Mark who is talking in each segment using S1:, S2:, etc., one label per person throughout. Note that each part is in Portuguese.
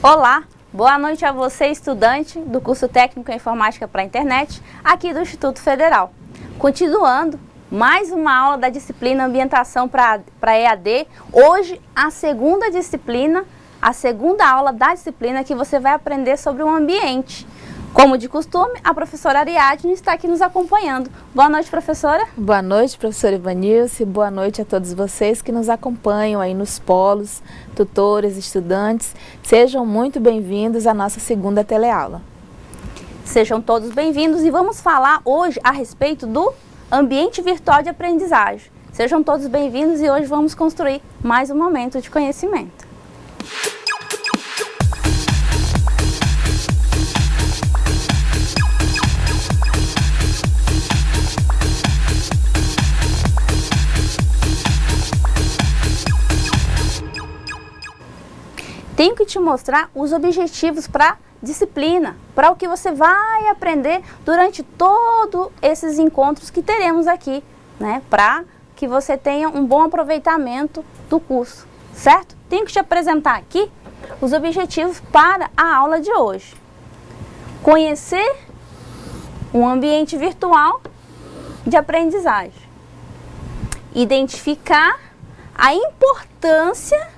S1: Olá, boa noite a você, estudante do curso técnico em informática para a internet, aqui do Instituto Federal. Continuando, mais uma aula da disciplina ambientação para EAD. Hoje, a segunda disciplina, a segunda aula da disciplina que você vai aprender sobre o ambiente. Como de costume, a professora Ariadne está aqui nos acompanhando. Boa noite, professora.
S2: Boa noite, professora Ivanilce. Boa noite a todos vocês que nos acompanham aí nos polos, tutores, estudantes. Sejam muito bem-vindos à nossa segunda teleaula.
S1: Sejam todos bem-vindos e vamos falar hoje a respeito do ambiente virtual de aprendizagem. Sejam todos bem-vindos e hoje vamos construir mais um momento de conhecimento. Tenho que te mostrar os objetivos para a disciplina, para o que você vai aprender durante todos esses encontros que teremos aqui, né? Para que você tenha um bom aproveitamento do curso, certo? Tenho que te apresentar aqui os objetivos para a aula de hoje. Conhecer um ambiente virtual de aprendizagem. Identificar a importância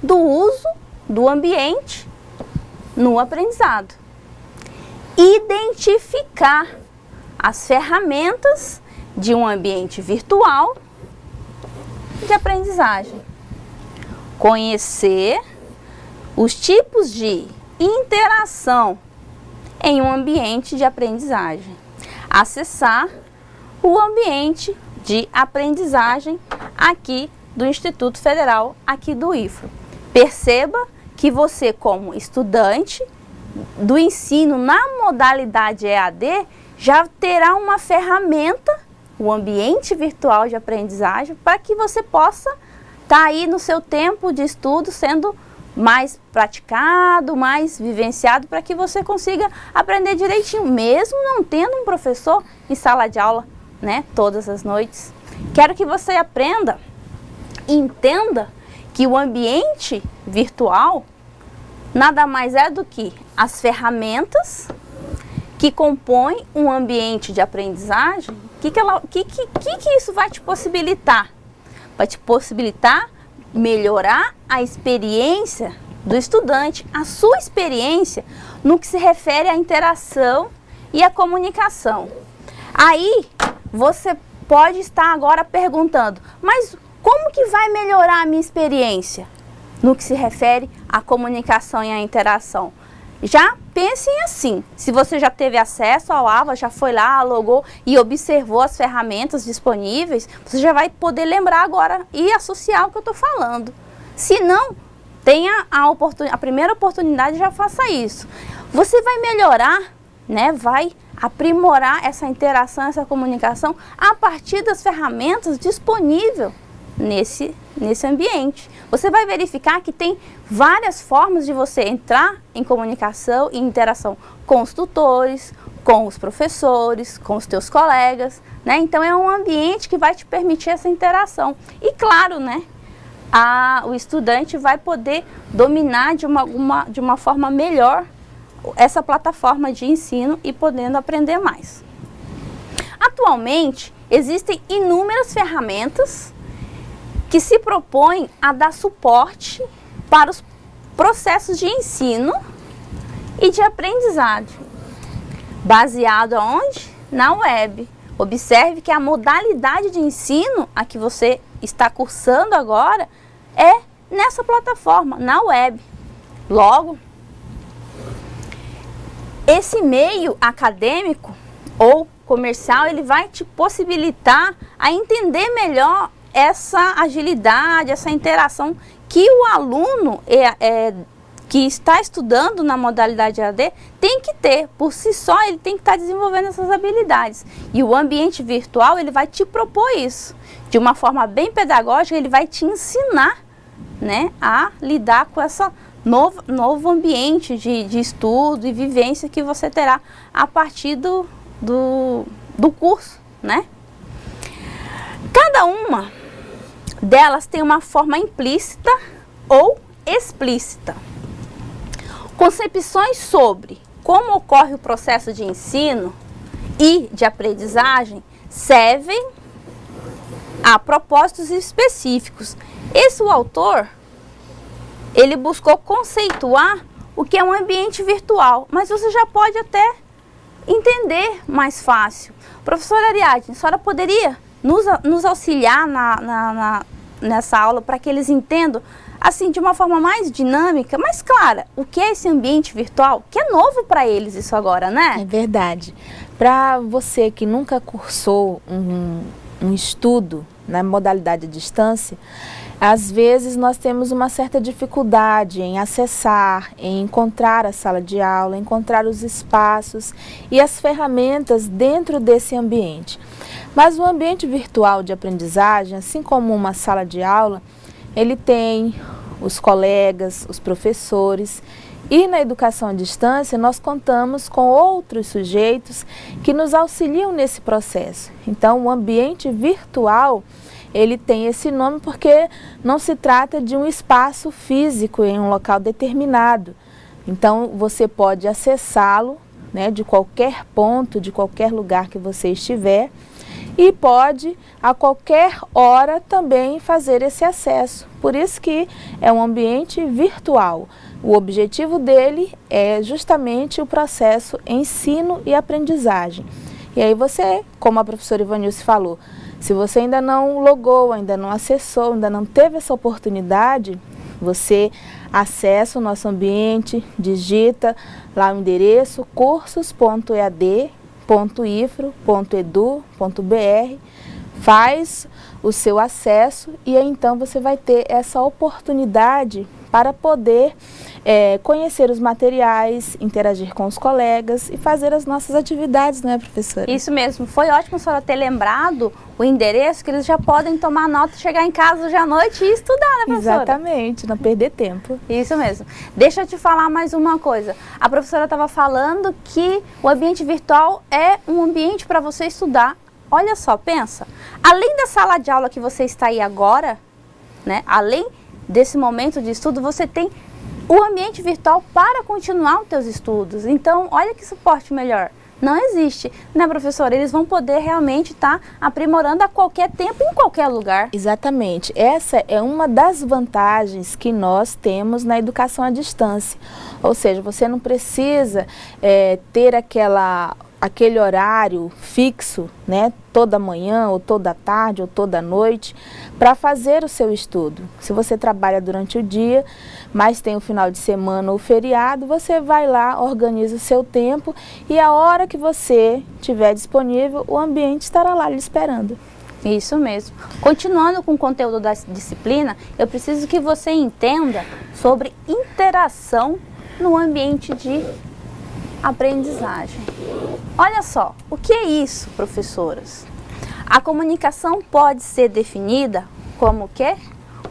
S1: do uso do ambiente no aprendizado. Identificar as ferramentas de um ambiente virtual de aprendizagem. Conhecer os tipos de interação em um ambiente de aprendizagem. Acessar o ambiente de aprendizagem aqui do Instituto Federal, aqui do IFRO. Perceba que você, como estudante do ensino na modalidade EAD, já terá uma ferramenta, o ambiente virtual de aprendizagem, para que você possa estar aí no seu tempo de estudo sendo mais praticado, mais vivenciado, para que você consiga aprender direitinho, mesmo não tendo um professor em sala de aula, né, todas as noites. Quero que você aprenda e entenda que o ambiente virtual nada mais é do que as ferramentas que compõem um ambiente de aprendizagem. Que isso vai te possibilitar? Vai te possibilitar melhorar a experiência do estudante, a sua experiência no que se refere à interação e à comunicação. Aí você pode estar agora perguntando, mas como que vai melhorar a minha experiência no que se refere à comunicação e à interação? Já pensem assim, se você já teve acesso ao AVA, já foi lá, logou e observou as ferramentas disponíveis, você já vai poder lembrar agora e associar o que eu estou falando. Se não, tenha a primeira oportunidade, já faça isso. Você vai melhorar, né, vai aprimorar essa interação, essa comunicação a partir das ferramentas disponíveis nesse ambiente. Você vai verificar que tem várias formas de você entrar em comunicação e interação com os tutores, com os professores, com os teus colegas, né? Então é um ambiente que vai te permitir essa interação. E claro, né, o estudante vai poder dominar de uma forma melhor essa plataforma de ensino e podendo aprender mais. Atualmente, existem inúmeras ferramentas que se propõem a dar suporte para os processos de ensino e de aprendizagem. Baseado aonde? Na web. Observe que a modalidade de ensino a que você está cursando agora é nessa plataforma, na web. Logo, esse meio acadêmico ou comercial, ele vai te possibilitar a entender melhor essa agilidade, essa interação que o aluno que está estudando na modalidade EAD tem que ter. Por si só, ele tem que estar desenvolvendo essas habilidades. E o ambiente virtual, ele vai te propor isso. De uma forma bem pedagógica, ele vai te ensinar, né, a lidar com essa novo ambiente de estudo e vivência que você terá a partir do curso, né? Cada uma delas tem uma forma implícita ou explícita. Concepções sobre como ocorre o processo de ensino e de aprendizagem servem a propósitos específicos. O autor, ele buscou conceituar o que é um ambiente virtual, mas você já pode até entender mais fácil. Professora Ariadne, a senhora poderia nos auxiliar nessa aula para que eles entendam, assim, de uma forma mais dinâmica, mais clara, o que é esse ambiente virtual, que é novo para eles isso agora, né?
S2: É verdade. Para você que nunca cursou um estudo na modalidade à distância, às vezes nós temos uma certa dificuldade em acessar, em encontrar a sala de aula, encontrar os espaços e as ferramentas dentro desse ambiente. Mas o ambiente virtual de aprendizagem, assim como uma sala de aula, ele tem os colegas, os professores, e na educação à distância nós contamos com outros sujeitos que nos auxiliam nesse processo. Então, o ambiente virtual, ele tem esse nome porque não se trata de um espaço físico em um local determinado. Então, você pode acessá-lo, né, de qualquer ponto, de qualquer lugar que você estiver, e pode, a qualquer hora, também fazer esse acesso. Por isso que é um ambiente virtual. O objetivo dele é justamente o processo ensino e aprendizagem. E aí você, como a professora Ivanilce falou, se você ainda não logou, ainda não acessou, ainda não teve essa oportunidade, você acessa o nosso ambiente, digita lá o endereço cursos.ead.ifro.edu.br, faz o seu acesso e aí então você vai ter essa oportunidade para poder conhecer os materiais, interagir com os colegas e fazer as nossas atividades, não é, professora?
S1: Isso mesmo. Foi ótimo a senhora ter lembrado o endereço, que eles já podem tomar nota, chegar em casa hoje à noite e estudar, né, professora?
S2: Exatamente, não perder tempo.
S1: Isso mesmo. Deixa eu te falar mais uma coisa. A professora estava falando que o ambiente virtual é um ambiente para você estudar. Olha só, pensa. Além da sala de aula que você está aí agora, né, além desse momento de estudo, você tem o ambiente virtual para continuar os teus estudos. Então, olha que suporte melhor. Não existe, né, professora? Eles vão poder realmente estar aprimorando a qualquer tempo, em qualquer lugar.
S2: Exatamente. Essa é uma das vantagens que nós temos na educação à distância. Ou seja, você não precisa ter aquele horário fixo, né, toda manhã, ou toda tarde, ou toda noite, para fazer o seu estudo. Se você trabalha durante o dia, mas tem o final de semana ou feriado, você vai lá, organiza o seu tempo e a hora que você tiver disponível, o ambiente estará lá lhe esperando.
S1: Isso mesmo. Continuando com o conteúdo da disciplina, eu preciso que você entenda sobre interação no ambiente de aprendizagem. Olha só, o que é isso, professoras? A comunicação pode ser definida como o quê?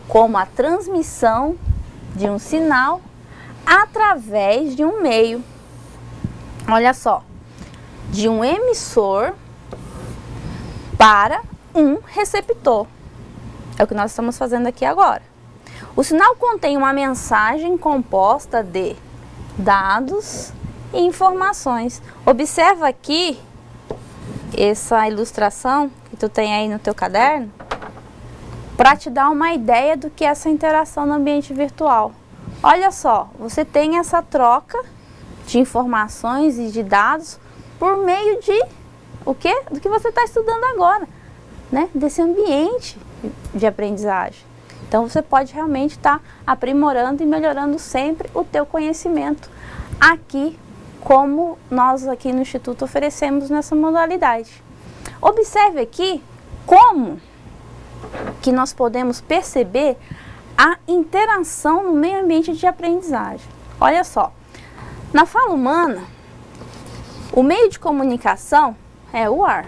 S1: Como a transmissão de um sinal através de um meio. Olha só, de um emissor para um receptor. É o que nós estamos fazendo aqui agora. O sinal contém uma mensagem composta de dados e informações. Observa aqui essa ilustração que tu tem aí no teu caderno para te dar uma ideia do que é essa interação no ambiente virtual. Olha só, você tem essa troca de informações e de dados por meio de o quê? Do que você está estudando agora, né? Desse ambiente de aprendizagem. Então você pode realmente estar aprimorando e melhorando sempre o teu conhecimento aqui, como nós aqui no Instituto oferecemos nessa modalidade. Observe aqui como que nós podemos perceber a interação no meio ambiente de aprendizagem. Olha só, na fala humana, o meio de comunicação é o ar.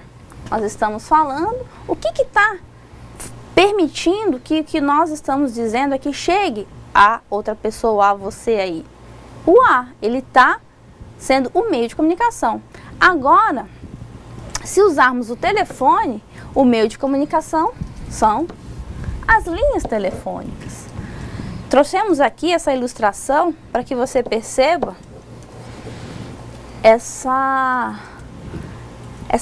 S1: Nós estamos falando, o que está permitindo que o que nós estamos dizendo aqui chegue a outra pessoa, a você aí? O ar, ele está sendo o meio de comunicação. Agora, se usarmos o telefone, o meio de comunicação são as linhas telefônicas. Trouxemos aqui essa ilustração para que você perceba essa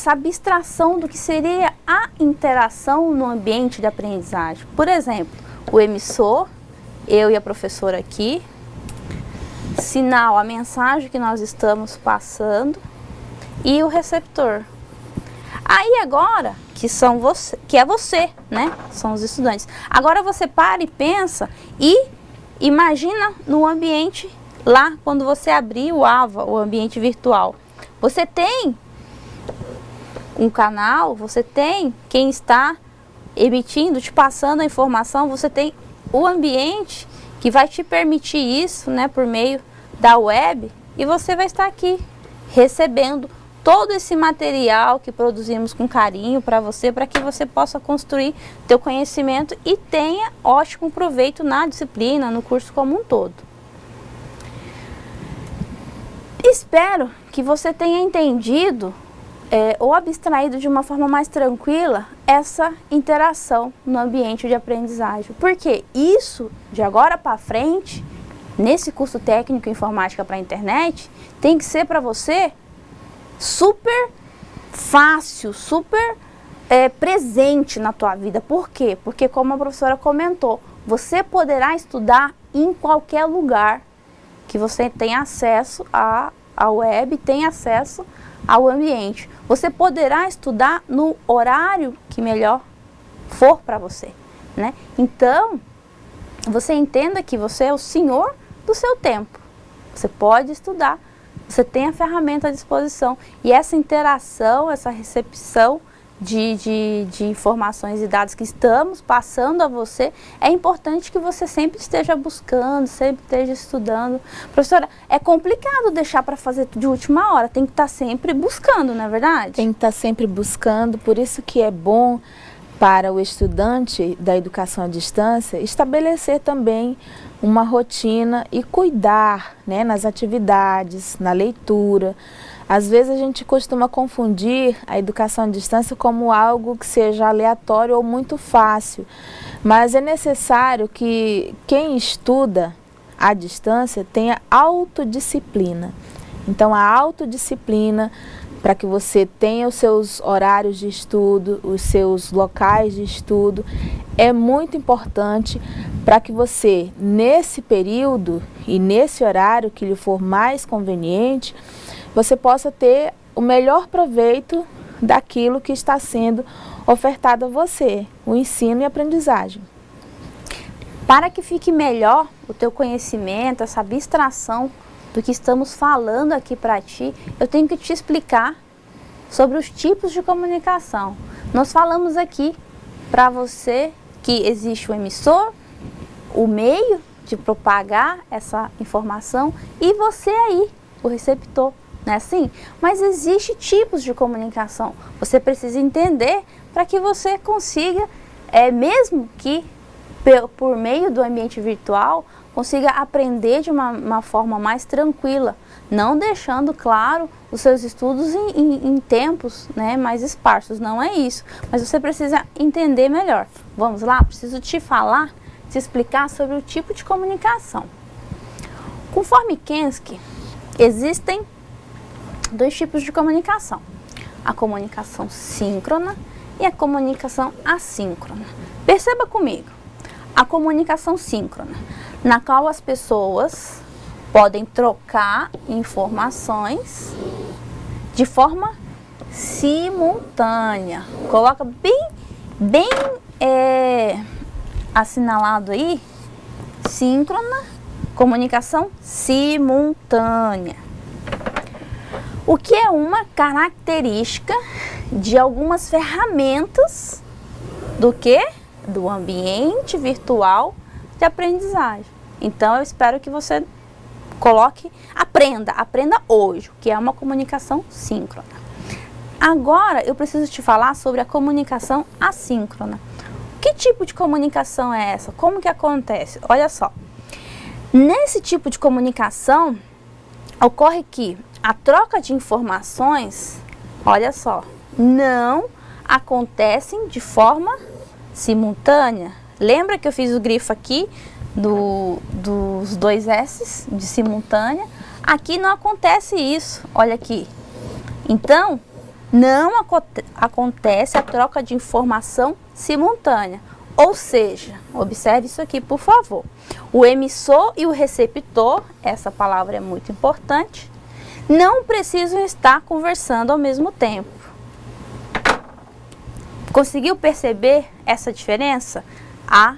S1: abstração do que seria a interação no ambiente de aprendizagem. Por exemplo, o emissor, eu e a professora aqui, sinal, a mensagem que nós estamos passando, e o receptor. Aí agora, que é você, né? São os estudantes. Agora você para e pensa e imagina no ambiente lá, quando você abrir o AVA, o ambiente virtual. Você tem um canal, você tem quem está emitindo, te passando a informação, você tem o ambiente que vai te permitir isso, né, por meio da web, e você vai estar aqui recebendo todo esse material que produzimos com carinho para que você possa construir teu conhecimento e tenha ótimo proveito na disciplina, no curso como um todo. Espero que você tenha entendido ou abstraído de uma forma mais tranquila essa interação no ambiente de aprendizagem. Porque isso, de agora para frente, nesse curso técnico Informática para a Internet, tem que ser para você super fácil, super presente na tua vida. Por quê? Porque, como a professora comentou, você poderá estudar em qualquer lugar que você tenha acesso à web, tenha acesso ao ambiente. Você poderá estudar no horário que melhor for para você, né? Então, você entenda que você é o senhor do seu tempo. Você pode estudar, você tem a ferramenta à disposição. E essa interação, essa recepção de informações e dados que estamos passando a você, é importante que você sempre esteja buscando, sempre esteja estudando. Professora, é complicado deixar para fazer de última hora, tem que estar sempre buscando, não é verdade?
S2: Tem que estar sempre buscando, por isso que é bom para o estudante da educação à distância estabelecer também uma rotina e cuidar, né, nas atividades, na leitura. Às vezes a gente costuma confundir a educação à distância como algo que seja aleatório ou muito fácil, mas é necessário que quem estuda à distância tenha autodisciplina. Então a autodisciplina, para que você tenha os seus horários de estudo, os seus locais de estudo, é muito importante para que você, nesse período e nesse horário que lhe for mais conveniente, você possa ter o melhor proveito daquilo que está sendo ofertado a você, o ensino e a aprendizagem.
S1: Para que fique melhor o teu conhecimento, essa abstração do que estamos falando aqui para ti, eu tenho que te explicar sobre os tipos de comunicação. Nós falamos aqui para você que existe o emissor, o meio de propagar essa informação e você aí, o receptor. Não é assim? Mas existem tipos de comunicação. Você precisa entender para que você consiga, mesmo que por meio do ambiente virtual, consiga aprender de uma forma mais tranquila, não deixando, claro, os seus estudos em tempos, né, mais esparsos. Não é isso, mas você precisa entender melhor. Vamos lá? Preciso te explicar sobre o tipo de comunicação. Conforme Kensky, existem dois tipos de comunicação: a comunicação síncrona e a comunicação assíncrona. Perceba comigo, a comunicação síncrona, na qual as pessoas podem trocar informações de forma simultânea. Coloca bem assinalado aí, síncrona, comunicação simultânea. O que é uma característica de algumas ferramentas do ambiente virtual de aprendizagem. Então, eu espero que você aprenda hoje, o que é uma comunicação síncrona. Agora, eu preciso te falar sobre a comunicação assíncrona. Que tipo de comunicação é essa? Como que acontece? Olha só, nesse tipo de comunicação, ocorre que a troca de informações, olha só, não acontecem de forma simultânea. Lembra que eu fiz o grifo aqui dos dois S's, de simultânea. Aqui não acontece isso, olha aqui. Então, não acontece a troca de informação simultânea. Ou seja, observe isso aqui, por favor. O emissor e o receptor, essa palavra é muito importante, não precisam estar conversando ao mesmo tempo. Conseguiu perceber essa diferença? A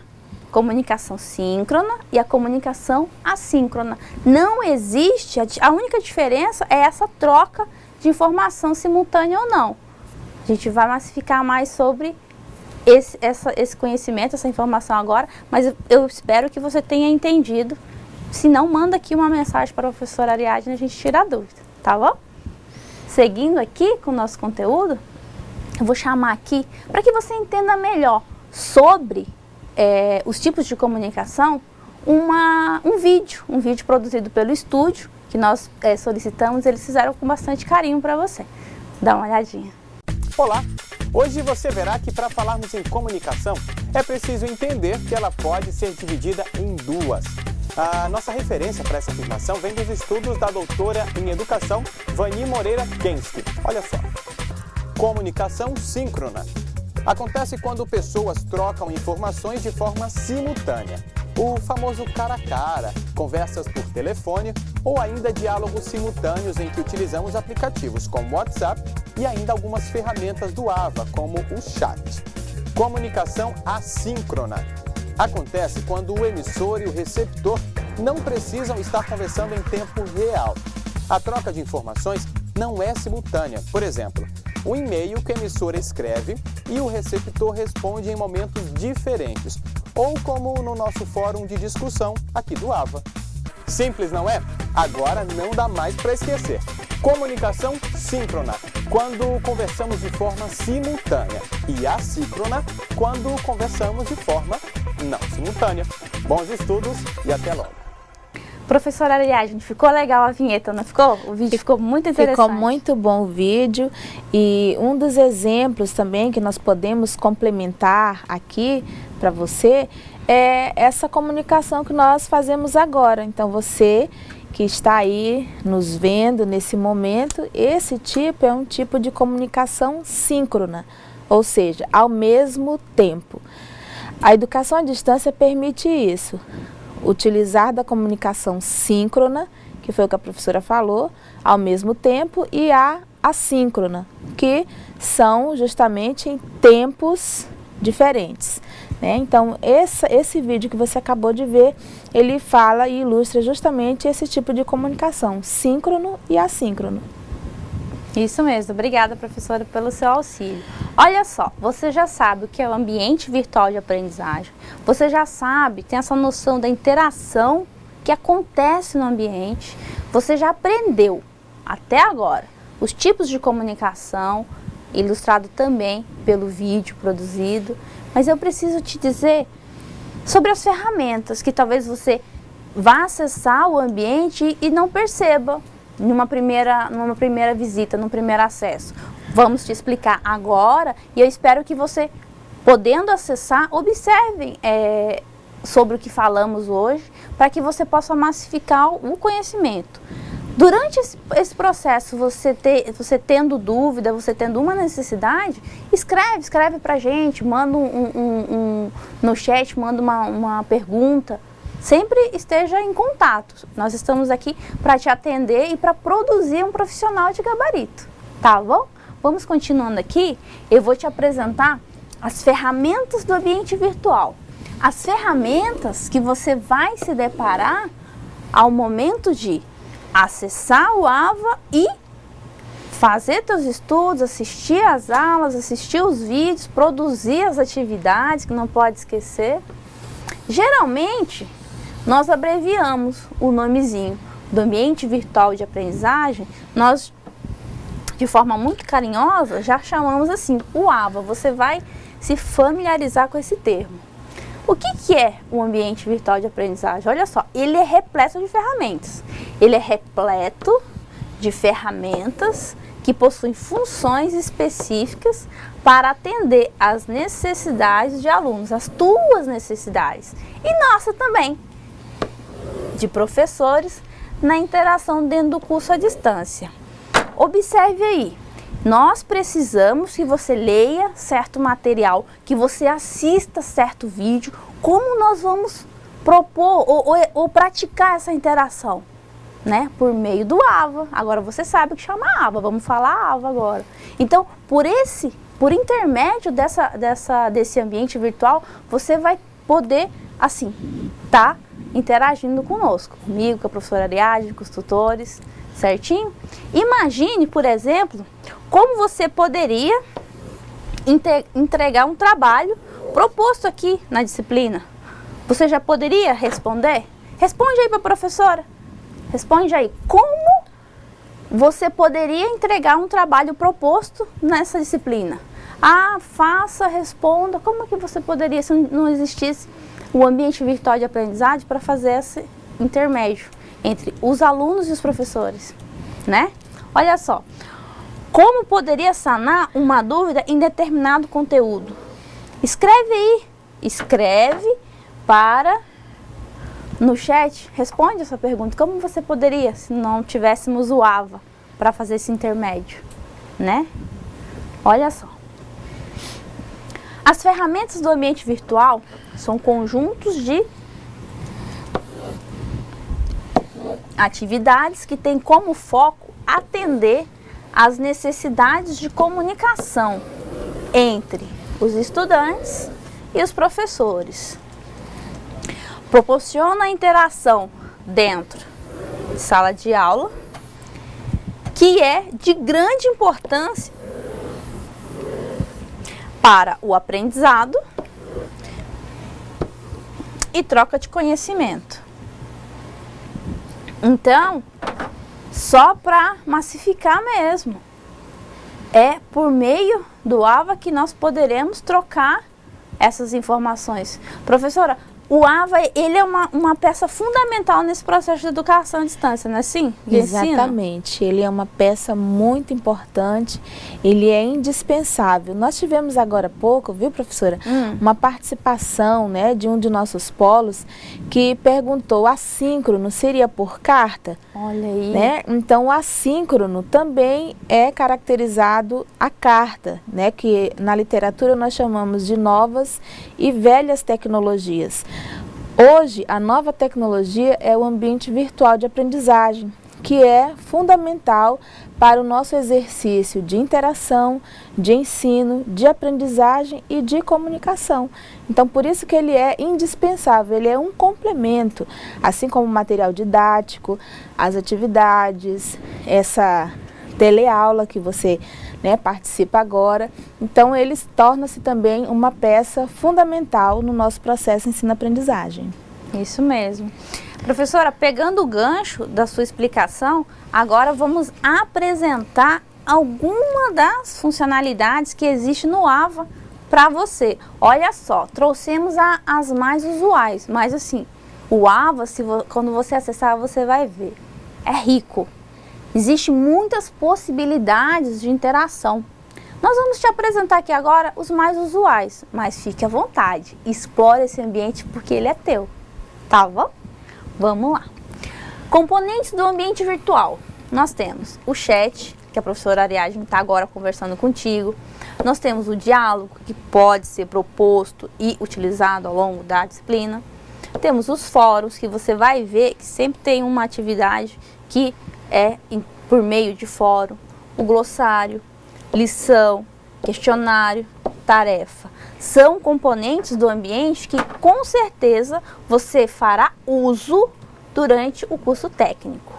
S1: comunicação síncrona e a comunicação assíncrona. Não existe, a única diferença é essa troca de informação simultânea ou não. A gente vai massificar mais sobre esse conhecimento, essa informação agora, mas eu espero que você tenha entendido. Se não, manda aqui uma mensagem para a professora Ariadne e a gente tira a dúvida, tá bom? Seguindo aqui com o nosso conteúdo, eu vou chamar aqui para que você entenda melhor sobre os tipos de comunicação, um vídeo produzido pelo estúdio, que nós solicitamos, eles fizeram com bastante carinho para você. Dá uma olhadinha.
S3: Olá! Hoje você verá que para falarmos em comunicação, é preciso entender que ela pode ser dividida em duas. A nossa referência para essa afirmação vem dos estudos da doutora em educação, Vani Moreira Kensky. Olha só. Comunicação síncrona. Acontece quando pessoas trocam informações de forma simultânea. O famoso cara a cara, conversas por telefone ou ainda diálogos simultâneos em que utilizamos aplicativos como WhatsApp e ainda algumas ferramentas do AVA, como o chat. Comunicação assíncrona. Acontece quando o emissor e o receptor não precisam estar conversando em tempo real. A troca de informações não é simultânea. Por exemplo, um e-mail que o emissor escreve e o receptor responde em momentos diferentes, ou como no nosso fórum de discussão aqui do AVA. Simples, não é? Agora não dá mais para esquecer. Comunicação síncrona, quando conversamos de forma simultânea, e assíncrona, quando conversamos de forma não simultânea. Bons estudos e até logo.
S1: Professora Ariadne, ficou legal a vinheta, não ficou? O vídeo ficou muito interessante.
S2: Ficou muito bom o vídeo, e um dos exemplos também que nós podemos complementar aqui para você é essa comunicação que nós fazemos agora. Então você que está aí nos vendo nesse momento, esse tipo é um tipo de comunicação síncrona, ou seja, ao mesmo tempo. A educação à distância permite isso. Utilizar da comunicação síncrona, que foi o que a professora falou, ao mesmo tempo, e a assíncrona, que são justamente em tempos diferentes, né? Então, esse vídeo que você acabou de ver, ele fala e ilustra justamente esse tipo de comunicação, síncrono e assíncrono.
S1: Isso mesmo, obrigada, professora, pelo seu auxílio. Olha só, você já sabe o que é o ambiente virtual de aprendizagem, você já sabe, tem essa noção da interação que acontece no ambiente, você já aprendeu até agora os tipos de comunicação, ilustrado também pelo vídeo produzido, mas eu preciso te dizer sobre as ferramentas que talvez você vá acessar o ambiente e não perceba numa primeira visita, num primeiro acesso. Vamos te explicar agora e eu espero que você, podendo acessar, observe sobre o que falamos hoje, para que você possa massificar o conhecimento. Durante esse processo, você tendo dúvida, você tendo uma necessidade, escreve para a gente, manda no chat, manda uma pergunta. Sempre esteja em contato. Nós estamos aqui para te atender e para produzir um profissional de gabarito, tá bom? Vamos continuando aqui, eu vou te apresentar as ferramentas do ambiente virtual. As ferramentas que você vai se deparar ao momento de acessar o AVA e fazer seus estudos, assistir às aulas, assistir os vídeos, produzir as atividades, que não pode esquecer. Geralmente, nós abreviamos o nomezinho do ambiente virtual de aprendizagem, nós, de forma muito carinhosa, já chamamos assim, o AVA. Você vai se familiarizar com esse termo. O que é o ambiente virtual de aprendizagem? Olha só, ele é repleto de ferramentas. Ele é repleto de ferramentas que possuem funções específicas para atender às necessidades de alunos, as tuas necessidades e nossa também, de professores na interação dentro do curso à distância. Observe aí, nós precisamos que você leia certo material, que você assista certo vídeo. Como nós vamos propor ou praticar essa interação? Né? Por meio do AVA. Agora você sabe que chama AVA, vamos falar AVA agora. Então, por intermédio desse ambiente virtual, você vai poder, assim, tá interagindo conosco, comigo, com a professora Ariadne, com os tutores, certinho? Imagine, por exemplo, como você poderia entregar um trabalho proposto aqui na disciplina. Você já poderia responder? Responde aí para a professora. Responde aí. Como você poderia entregar um trabalho proposto nessa disciplina? Ah, faça, responda. Como que você poderia, se não existisse o ambiente virtual de aprendizagem, para fazer esse intermédio entre os alunos e os professores, né? Olha só. Como poderia sanar uma dúvida em determinado conteúdo? Escreve aí. Escreve no chat, responde essa pergunta. Como você poderia, se não tivéssemos o AVA para fazer esse intermédio, né? Olha só. As ferramentas do ambiente virtual são conjuntos de atividades que têm como foco atender às necessidades de comunicação entre os estudantes e os professores. Proporciona a interação dentro de sala de aula, que é de grande importância para o aprendizado e troca de conhecimento. Então, só para massificar mesmo, é por meio do AVA que nós poderemos trocar essas informações. Professora, o AVA, ele é uma peça fundamental nesse processo de educação à distância, não é assim?
S2: Exatamente, ele é uma peça muito importante, ele é indispensável. Nós tivemos agora há pouco, viu, professora, uma participação, né, de um de nossos polos que perguntou: assíncrono seria por carta?
S1: Olha aí.
S2: Né? Então, o assíncrono também é caracterizado a carta, né, que na literatura nós chamamos de novas e velhas tecnologias. Hoje, a nova tecnologia é o ambiente virtual de aprendizagem, que é fundamental para o nosso exercício de interação, de ensino, de aprendizagem e de comunicação. Então, por isso que ele é indispensável, ele é um complemento, assim como o material didático, as atividades, essa teleaula que você, né, participa agora. Então, ele torna-se também uma peça fundamental no nosso processo de ensino-aprendizagem.
S1: Isso mesmo. Professora, pegando o gancho da sua explicação, agora vamos apresentar alguma das funcionalidades que existe no AVA para você. Olha só, trouxemos as mais usuais, mas assim, o AVA, quando você acessar, você vai ver, é rico. Existem muitas possibilidades de interação. Nós vamos te apresentar aqui agora os mais usuais, mas fique à vontade, explore esse ambiente porque ele é teu, tá bom? Vamos lá. Componentes do ambiente virtual. Nós temos o chat, que a professora Ariadne está agora conversando contigo. Nós temos o diálogo, que pode ser proposto e utilizado ao longo da disciplina. Temos os fóruns, que você vai ver que sempre tem uma atividade que é por meio de fórum. O glossário, lição, questionário, tarefa. São componentes do ambiente que com certeza você fará uso durante o curso técnico.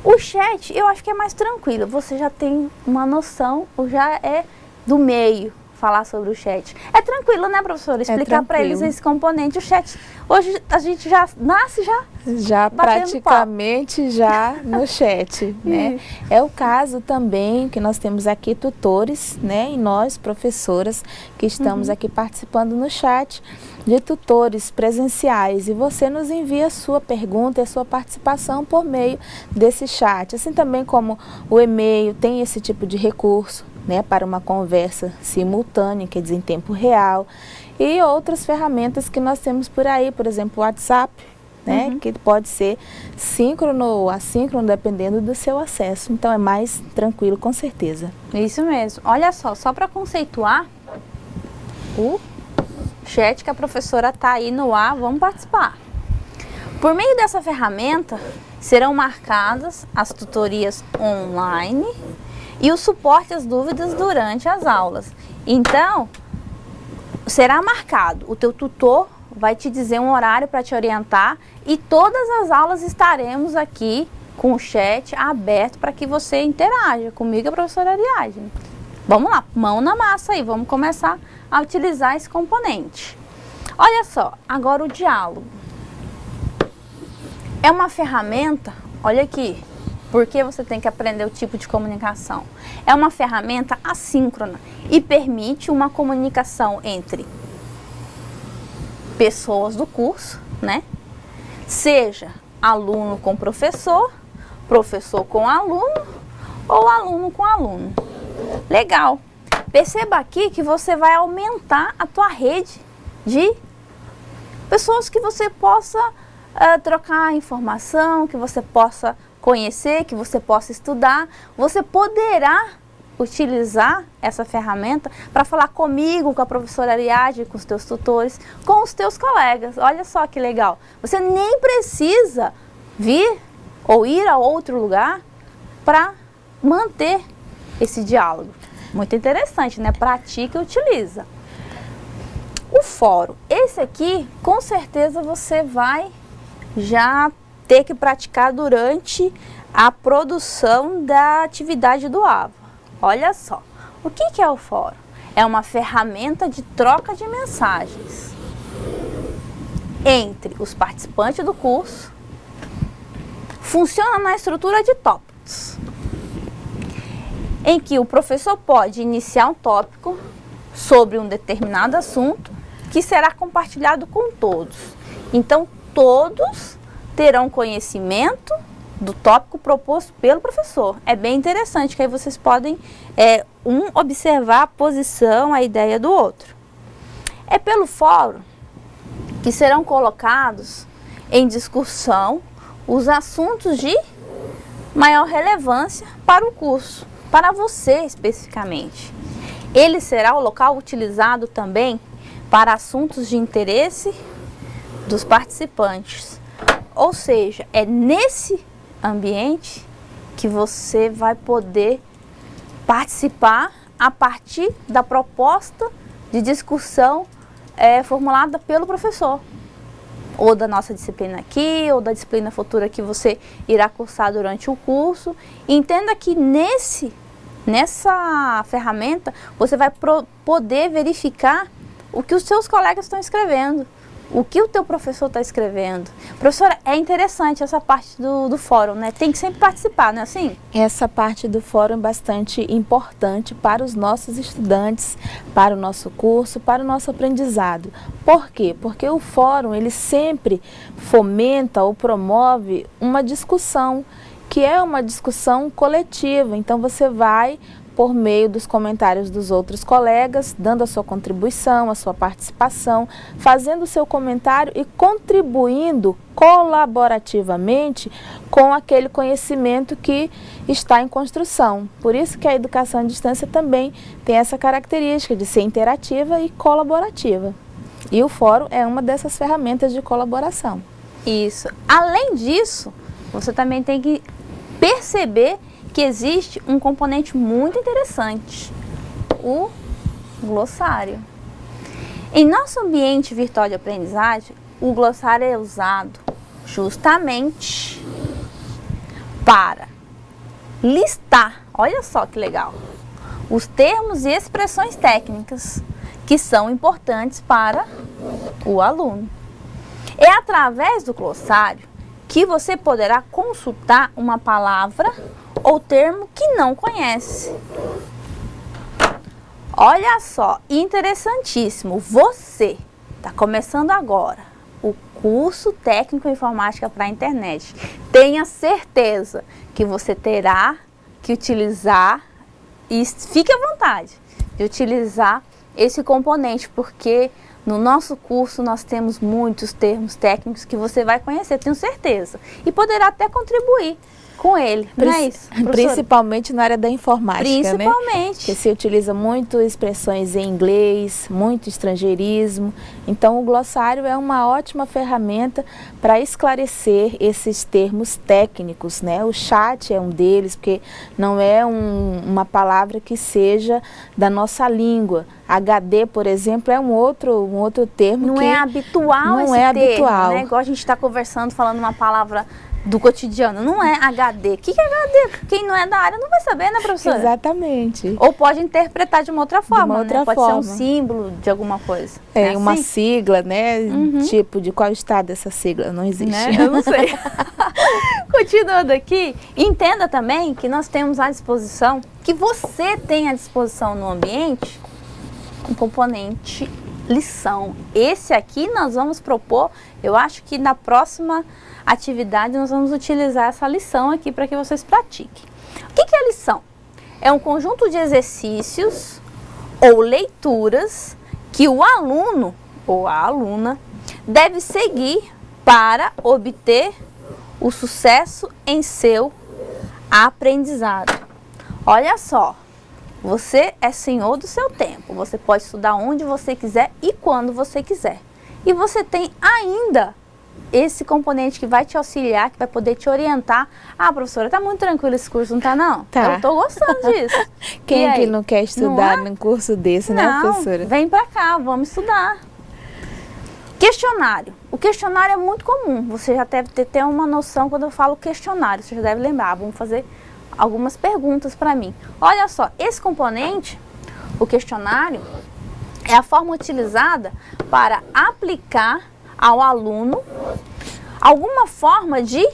S1: O chat eu acho que é mais tranquilo, você já tem uma noção, já é do meio falar sobre o chat. É tranquilo, né, professora? Explicar para eles esse componente. O chat, hoje a gente já nasce
S2: já praticamente papo. Já no chat, né? É o caso também que nós temos aqui tutores, né? E nós, professoras, que estamos aqui participando no chat, de tutores presenciais. E você nos envia a sua pergunta e a sua participação por meio desse chat. Assim também como o e-mail tem esse tipo de recurso, né, para uma conversa simultânea, quer dizer, em tempo real, e outras ferramentas que nós temos por aí, por exemplo, o WhatsApp, né? Que pode ser síncrono ou assíncrono, dependendo do seu acesso. Então, é mais tranquilo, com certeza.
S1: Isso mesmo. Olha só para conceituar o chat que a professora está aí no ar, vamos participar. Por meio dessa ferramenta, serão marcadas as tutorias online e o suporte às dúvidas durante as aulas. Então, será marcado, o teu tutor vai te dizer um horário para te orientar e todas as aulas estaremos aqui com o chat aberto para que você interaja comigo e a professora Ariadne. Vamos lá, mão na massa aí, vamos começar a utilizar esse componente. Olha só, agora o diálogo. É uma ferramenta, olha aqui, porque você tem que aprender o tipo de comunicação. É uma ferramenta assíncrona e permite uma comunicação entre pessoas do curso, né? Seja aluno com professor, professor com aluno ou aluno com aluno. Legal. Perceba aqui que você vai aumentar a tua rede de pessoas que você possa trocar informação, que você possa conhecer, que você possa estudar. Você poderá utilizar essa ferramenta para falar comigo, com a professora Ariadne, com os teus tutores, com os teus colegas. Olha só que legal. Você nem precisa vir ou ir a outro lugar para manter esse diálogo. Muito interessante, né? Pratica e utiliza. O fórum. Esse aqui, com certeza, você vai já ter que praticar durante a produção da atividade do AVA. Olha só, o que é o fórum? É uma ferramenta de troca de mensagens entre os participantes do curso. Funciona na estrutura de tópicos, em que o professor pode iniciar um tópico sobre um determinado assunto que será compartilhado com todos. Então, todos terão conhecimento do tópico proposto pelo professor. É bem interessante, que aí vocês podem observar a posição, a ideia do outro. É pelo fórum que serão colocados em discussão os assuntos de maior relevância para o curso, para você especificamente. Ele será o local utilizado também para assuntos de interesse dos participantes. Ou seja, é nesse ambiente que você vai poder participar a partir da proposta de discussão formulada pelo professor, ou da nossa disciplina aqui, ou da disciplina futura que você irá cursar durante o curso. Entenda que nessa ferramenta você vai poder verificar o que os seus colegas estão escrevendo, o que o teu professor está escrevendo. Professora, é interessante essa parte do fórum, né? Tem que sempre participar, não é assim?
S2: Essa parte do fórum é bastante importante para os nossos estudantes, para o nosso curso, para o nosso aprendizado. Por quê? Porque o fórum, ele sempre fomenta ou promove uma discussão, que é uma discussão coletiva. Então, você vai, por meio dos comentários dos outros colegas, dando a sua contribuição, a sua participação, fazendo o seu comentário e contribuindo colaborativamente com aquele conhecimento que está em construção. Por isso que a educação à distância também tem essa característica de ser interativa e colaborativa. E o fórum é uma dessas ferramentas de colaboração.
S1: Isso. Além disso, você também tem que perceber que existe um componente muito interessante, o glossário. Em nosso ambiente virtual de aprendizagem, o glossário é usado justamente para listar, olha só que legal, os termos e expressões técnicas que são importantes para o aluno. É através do glossário que você poderá consultar uma palavra ou termo que não conhece. Olha só, interessantíssimo. Você está começando agora o curso técnico informática para a internet. Tenha certeza que você terá que utilizar, e fique à vontade de utilizar esse componente, porque No nosso curso nós temos muitos termos técnicos que você vai conhecer, tenho certeza. E poderá até contribuir com ele, não é isso, professora?
S2: Principalmente na área da informática,
S1: Principalmente.
S2: né? Porque se utiliza muito expressões em inglês, muito estrangeirismo. Então, o glossário é uma ótima ferramenta para esclarecer esses termos técnicos, né? O chat é um deles, porque não é uma palavra que seja da nossa língua. HD, por exemplo, é um outro termo
S1: não
S2: que
S1: é habitual
S2: não
S1: esse
S2: é
S1: termo,
S2: habitual.
S1: né? Igual a gente está conversando, falando uma palavra do cotidiano, não é HD. O que é HD? Quem não é da área não vai saber, né, professora?
S2: Exatamente.
S1: Ou pode interpretar de uma outra forma,
S2: outra
S1: né? Pode
S2: forma.
S1: ser um símbolo de alguma coisa.
S2: É,
S1: né?
S2: uma
S1: Assim?
S2: sigla, né? Tipo, de qual estado essa sigla? Não existe.
S1: Né? Eu não sei. Continuando aqui, entenda também que nós temos à disposição, que você tem à disposição no ambiente, um componente lição. Esse aqui nós vamos propor, eu acho que na próxima atividade nós vamos utilizar essa lição aqui para que vocês pratiquem. O que é lição? É um conjunto de exercícios ou leituras que o aluno ou a aluna deve seguir para obter o sucesso em seu aprendizado. Olha só, você é senhor do seu tempo, você pode estudar onde você quiser e quando você quiser. E você tem ainda esse componente que vai te auxiliar, que vai poder te orientar. Ah, professora, tá muito tranquilo esse curso, não tá não?
S2: Tá.
S1: Eu tô gostando disso.
S2: Quem
S1: E
S2: é que
S1: aí?
S2: não quer estudar num curso desse, né,
S1: Não,
S2: professora?
S1: vem pra cá, vamos estudar. Questionário. O questionário é muito comum. Você já deve ter uma noção quando eu falo questionário. Você já deve lembrar. Vamos fazer algumas perguntas para mim. Olha só, esse componente, o questionário, é a forma utilizada para aplicar ao aluno alguma forma de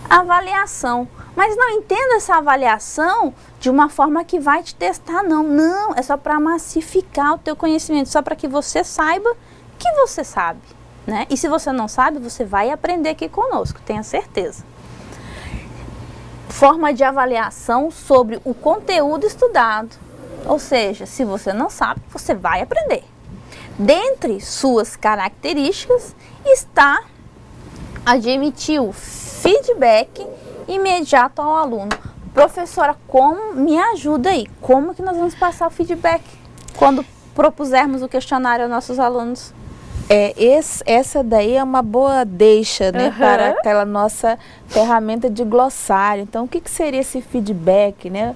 S1: avaliação. Mas não entenda essa avaliação de uma forma que vai te testar, não. Não, é só para massificar o teu conhecimento, só para que você saiba que você sabe, né? E se você não sabe, você vai aprender aqui conosco, tenha certeza. Forma de avaliação sobre o conteúdo estudado. Ou seja, se você não sabe, você vai aprender. Dentre suas características está admitir o feedback imediato ao aluno. Professora, como me ajuda aí? Como que nós vamos passar o feedback quando propusermos o questionário aos nossos alunos?
S2: Essa daí é uma boa deixa, né, para aquela nossa ferramenta de glossário. Então, o que seria esse feedback, né,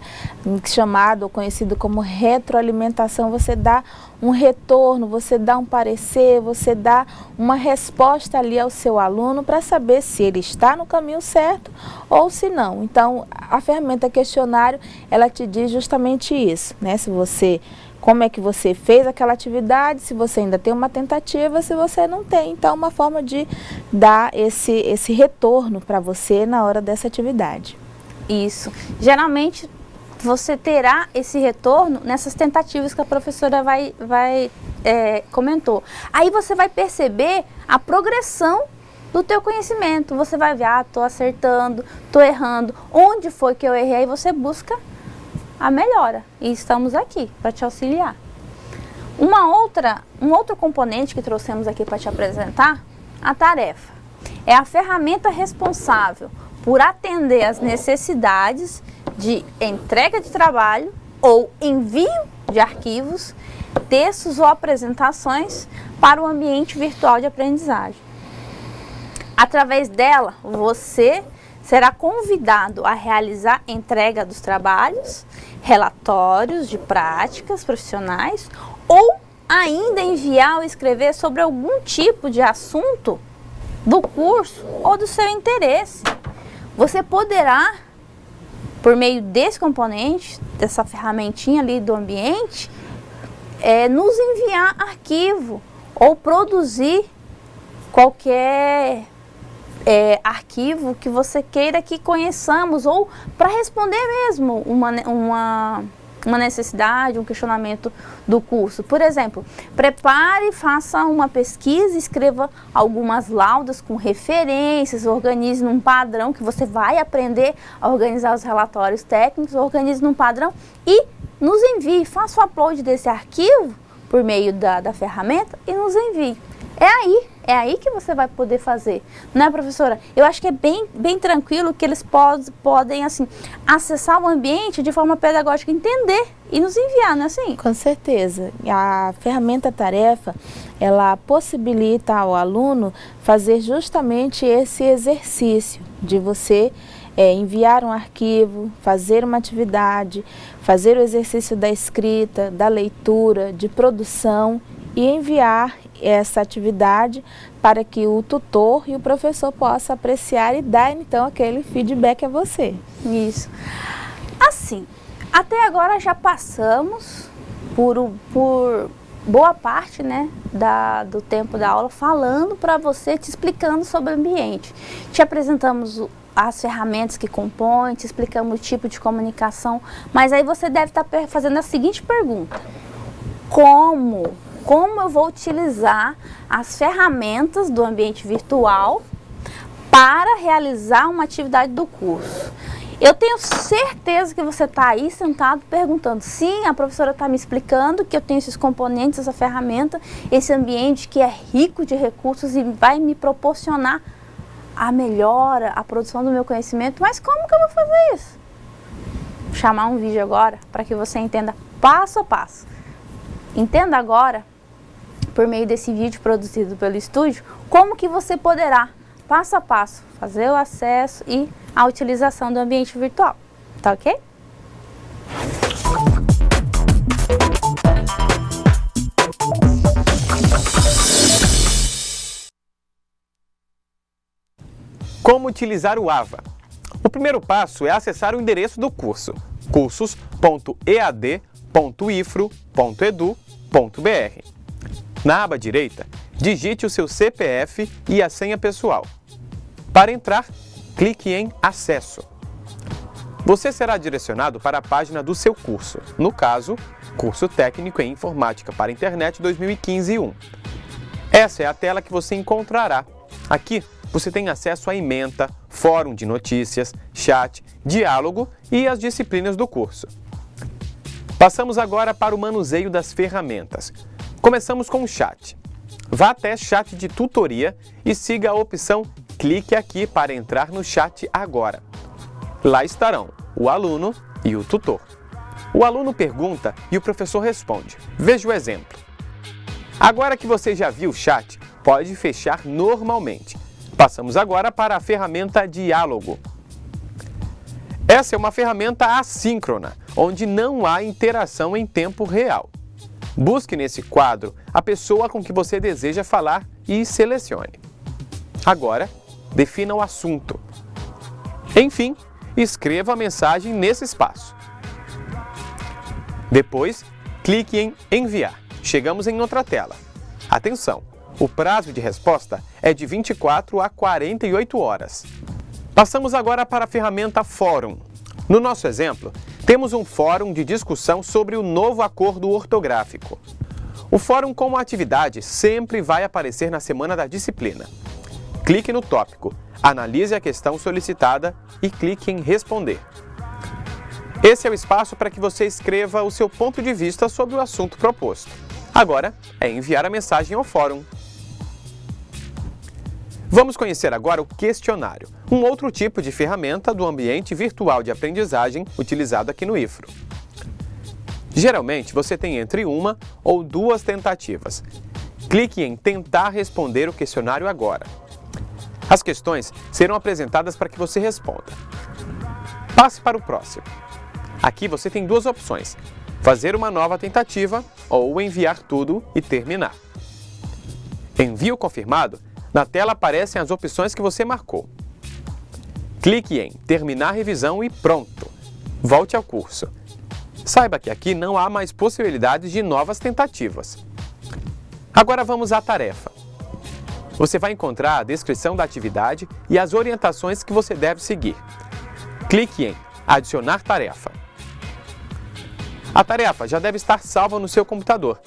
S2: chamado ou conhecido como retroalimentação? Você dá um retorno, você dá um parecer, você dá uma resposta ali ao seu aluno para saber se ele está no caminho certo ou se não. Então, a ferramenta questionário, ela te diz justamente isso, né, como é que você fez aquela atividade, se você ainda tem uma tentativa, se você não tem. Então, uma forma de dar esse retorno para você na hora dessa atividade.
S1: Isso. Geralmente, você terá esse retorno nessas tentativas que a professora comentou. Aí você vai perceber a progressão do teu conhecimento. Você vai ver, estou acertando, estou errando. Onde foi que eu errei? Aí você busca a melhora, e estamos aqui para te auxiliar. Um outro componente que trouxemos aqui para te apresentar, a tarefa. É a ferramenta responsável por atender às necessidades de entrega de trabalho ou envio de arquivos, textos ou apresentações para o ambiente virtual de aprendizagem. Através dela, você será convidado a realizar entrega dos trabalhos, relatórios de práticas profissionais ou ainda enviar ou escrever sobre algum tipo de assunto do curso ou do seu interesse. Você poderá, por meio desse componente, dessa ferramentinha ali do ambiente, nos enviar arquivo ou produzir qualquer arquivo que você queira que conheçamos, ou para responder mesmo uma necessidade, um questionamento do curso. Por exemplo, prepare, faça uma pesquisa, escreva algumas laudas com referências, organize num padrão que você vai aprender a organizar os relatórios técnicos, organize num padrão e nos envie, faça o upload desse arquivo por meio da ferramenta e nos envie. É aí que você vai poder fazer, né, professora? Eu acho que é bem tranquilo que eles podem, assim, acessar o ambiente de forma pedagógica, entender e nos enviar, não é assim?
S2: Com certeza. A ferramenta tarefa, ela possibilita ao aluno fazer justamente esse exercício de você enviar um arquivo, fazer uma atividade, fazer o exercício da escrita, da leitura, de produção e enviar essa atividade para que o tutor e o professor possam apreciar e dar então aquele feedback a você.
S1: Isso. Assim, até agora já passamos por boa parte, né, do tempo da aula falando para você, te explicando sobre o ambiente. Te apresentamos as ferramentas que compõem, te explicamos o tipo de comunicação, mas aí você deve estar fazendo a seguinte pergunta: como eu vou utilizar as ferramentas do ambiente virtual para realizar uma atividade do curso? Eu tenho certeza que você está aí sentado perguntando, sim, a professora está me explicando que eu tenho esses componentes, essa ferramenta, esse ambiente que é rico de recursos e vai me proporcionar a melhora, a produção do meu conhecimento, mas como que eu vou fazer isso? Vou chamar um vídeo agora para que você entenda passo a passo. Entenda agora, por meio desse vídeo produzido pelo estúdio, como que você poderá, passo a passo, fazer o acesso e a utilização do ambiente virtual. Tá ok?
S3: Como utilizar o AVA? O primeiro passo é acessar o endereço do curso, cursos.ead.ifro.edu.br. Na aba direita, digite o seu CPF e a senha pessoal. Para entrar, clique em Acesso. Você será direcionado para a página do seu curso, no caso, Curso Técnico em Informática para Internet 2015-1. Essa é a tela que você encontrará. Aqui, você tem acesso à ementa, fórum de notícias, chat, diálogo e as disciplinas do curso. Passamos agora para o manuseio das ferramentas. Começamos com o chat. Vá até chat de tutoria e siga a opção Clique aqui para entrar no chat agora. Lá estarão o aluno e o tutor. O aluno pergunta e o professor responde. Veja o exemplo. Agora que você já viu o chat, pode fechar normalmente. Passamos agora para a ferramenta Diálogo. Essa é uma ferramenta assíncrona, onde não há interação em tempo real. Busque nesse quadro a pessoa com que você deseja falar e selecione. Agora, defina o assunto. Enfim, escreva a mensagem nesse espaço. Depois, clique em Enviar. Chegamos em outra tela. Atenção! O prazo de resposta é de 24 a 48 horas. Passamos agora para a ferramenta Fórum. No nosso exemplo, temos um fórum de discussão sobre o novo acordo ortográfico. O fórum como atividade sempre vai aparecer na semana da disciplina. Clique no tópico, analise a questão solicitada e clique em Responder. Esse é o espaço para que você escreva o seu ponto de vista sobre o assunto proposto. Agora é enviar a mensagem ao fórum. Vamos conhecer agora o questionário, um outro tipo de ferramenta do ambiente virtual de aprendizagem utilizado aqui no IFRO. Geralmente, você tem entre uma ou duas tentativas. Clique em Tentar responder o questionário agora. As questões serão apresentadas para que você responda. Passe para o próximo. Aqui você tem duas opções: fazer uma nova tentativa ou enviar tudo e terminar. Envio confirmado. Na tela aparecem as opções que você marcou. Clique em Terminar revisão e pronto. Volte ao curso. Saiba que aqui não há mais possibilidades de novas tentativas. Agora vamos à tarefa. Você vai encontrar a descrição da atividade e as orientações que você deve seguir. Clique em Adicionar tarefa. A tarefa já deve estar salva no seu computador.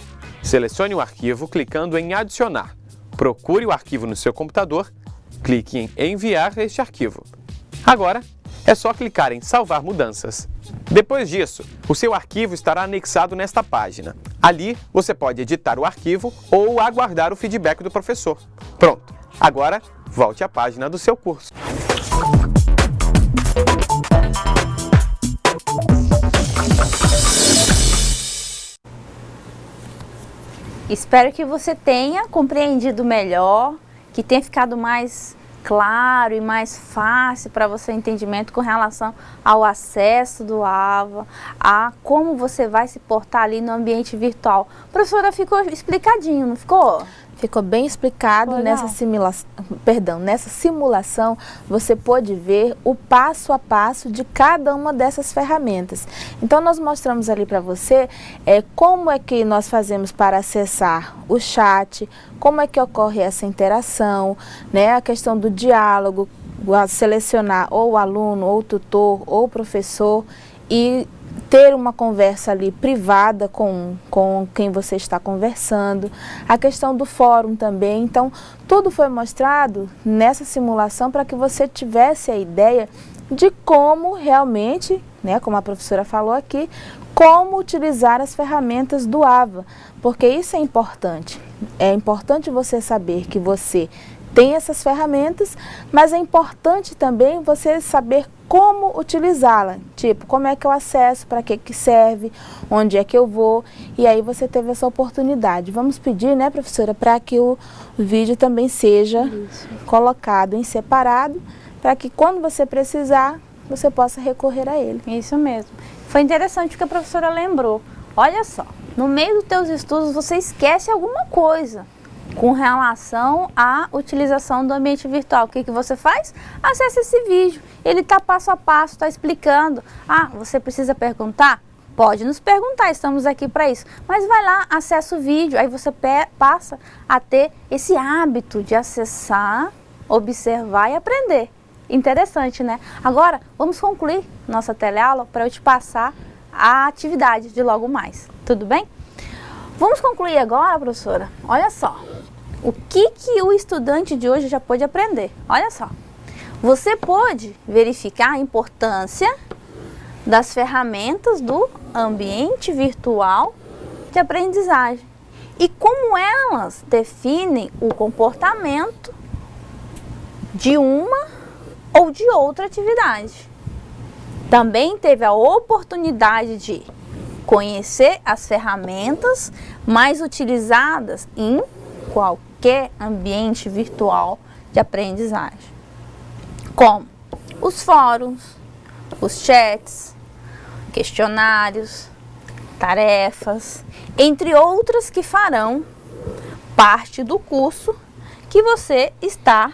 S3: Selecione o arquivo clicando em Adicionar. Procure o arquivo no seu computador, clique em Enviar este arquivo. Agora, É só clicar em Salvar mudanças. Depois disso, o seu arquivo estará anexado nesta página. Ali, você pode editar o arquivo ou aguardar o feedback do professor. Pronto! Agora, volte à página do seu curso.
S1: Espero que você tenha compreendido melhor, que tenha ficado mais claro e mais fácil para você entendimento com relação ao acesso do AVA, a como você vai se portar ali no ambiente virtual. Professora, ficou explicadinho, não ficou?
S2: Ficou bem explicado. Nessa simulação, você pôde ver o passo a passo de cada uma dessas ferramentas. Então, nós mostramos ali para você como é que nós fazemos para acessar o chat, como é que ocorre essa interação, né? A questão do diálogo, selecionar ou o aluno, ou o tutor, ou o professor e ter uma conversa ali privada com quem você está conversando, a questão do fórum também. Então, tudo foi mostrado nessa simulação para que você tivesse a ideia de como realmente, né, como a professora falou aqui, como utilizar as ferramentas do AVA, porque isso é importante. É importante você saber que você tem essas ferramentas, mas é importante também você saber como utilizá-la, tipo, como é que eu acesso, para que serve, onde é que eu vou, e aí você teve essa oportunidade. Vamos pedir, né, professora, para que o vídeo também seja colocado em separado, para que quando você precisar, você possa recorrer a ele.
S1: Isso mesmo. Foi interessante o que a professora lembrou. Olha só, no meio dos teus estudos você esquece alguma coisa com relação à utilização do ambiente virtual. O que você faz? Acesse esse vídeo. Ele está passo a passo, está explicando. Ah, você precisa perguntar? Pode nos perguntar, estamos aqui para isso. Mas vai lá, acessa o vídeo, aí você passa a ter esse hábito de acessar, observar e aprender. Interessante, né? Agora, vamos concluir nossa teleaula para eu te passar a atividade de logo mais. Tudo bem? Vamos concluir agora, professora? Olha só, o que o estudante de hoje já pôde aprender? Olha só, você pôde verificar a importância das ferramentas do ambiente virtual de aprendizagem e como elas definem o comportamento de uma ou de outra atividade. Também teve a oportunidade de conhecer as ferramentas mais utilizadas em qualquer ambiente virtual de aprendizagem, como os fóruns, os chats, questionários, tarefas, entre outras que farão parte do curso que você está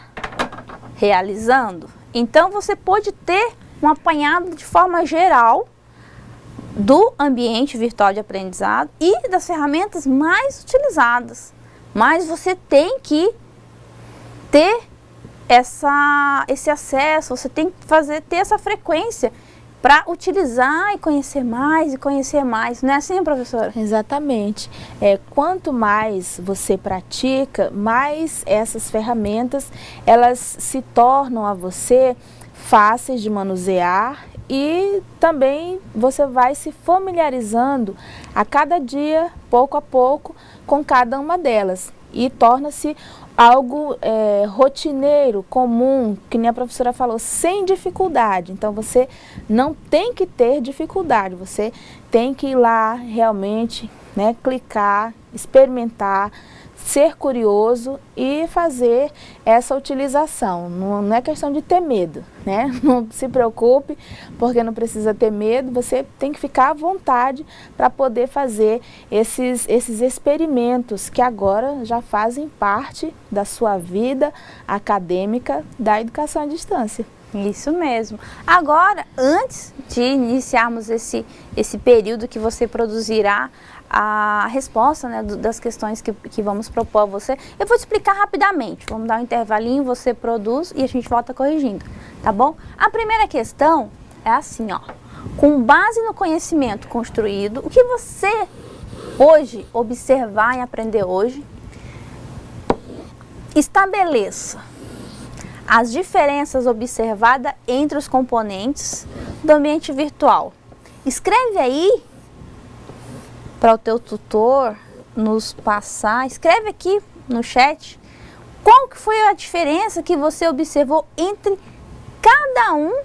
S1: realizando. Então, você pode ter um apanhado de forma geral do ambiente virtual de aprendizado e das ferramentas mais utilizadas. Mas você tem que ter esse acesso, você tem que ter essa frequência para utilizar e conhecer mais. Não é assim, professora?
S2: Exatamente. Quanto mais você pratica, mais essas ferramentas, elas se tornam a você fáceis de manusear e também você vai se familiarizando a cada dia, pouco a pouco, com cada uma delas. E torna-se algo rotineiro, comum, que nem a professora falou, sem dificuldade. Então, você não tem que ter dificuldade, você tem que ir lá realmente, né, clicar, experimentar, ser curioso e fazer essa utilização. Não é questão de ter medo, né? Não se preocupe, porque não precisa ter medo, você tem que ficar à vontade para poder fazer esses experimentos que agora já fazem parte da sua vida acadêmica da educação à distância.
S1: Isso mesmo. Agora, antes de iniciarmos esse período que você produzirá a resposta, né, das questões que vamos propor a você, eu vou te explicar rapidamente. Vamos dar um intervalinho, você produz e a gente volta corrigindo, tá bom? A primeira questão é assim, ó. Com base no conhecimento construído, o que você hoje observar e aprender hoje, estabeleça as diferenças observadas entre os componentes do ambiente virtual. Escreve aí para o teu tutor nos passar, escreve aqui no chat qual que foi a diferença que você observou entre cada um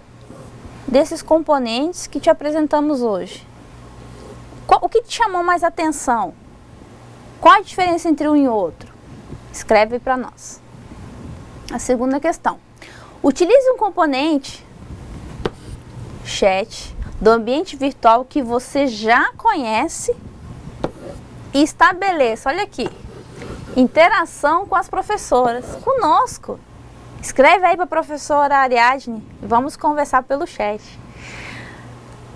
S1: desses componentes que te apresentamos hoje. O que te chamou mais atenção? Qual a diferença entre um e outro? Escreve para nós. A segunda questão. Utilize um componente, chat, do ambiente virtual que você já conhece e estabeleça, olha aqui, interação com as professoras, conosco. Escreve aí para a professora Ariadne, vamos conversar pelo chat.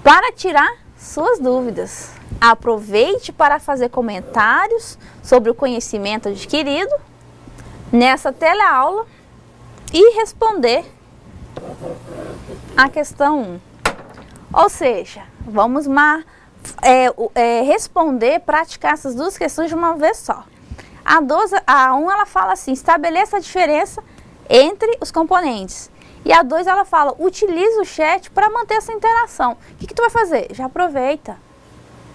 S1: Para tirar suas dúvidas, aproveite para fazer comentários sobre o conhecimento adquirido nessa teleaula e responder a questão 1. Ou seja, vamos responder, praticar essas duas questões de uma vez só. A 1 ela fala assim, estabeleça a diferença entre os componentes. E a 2 ela fala, utilize o chat para manter essa interação. O que tu vai fazer? Já aproveita,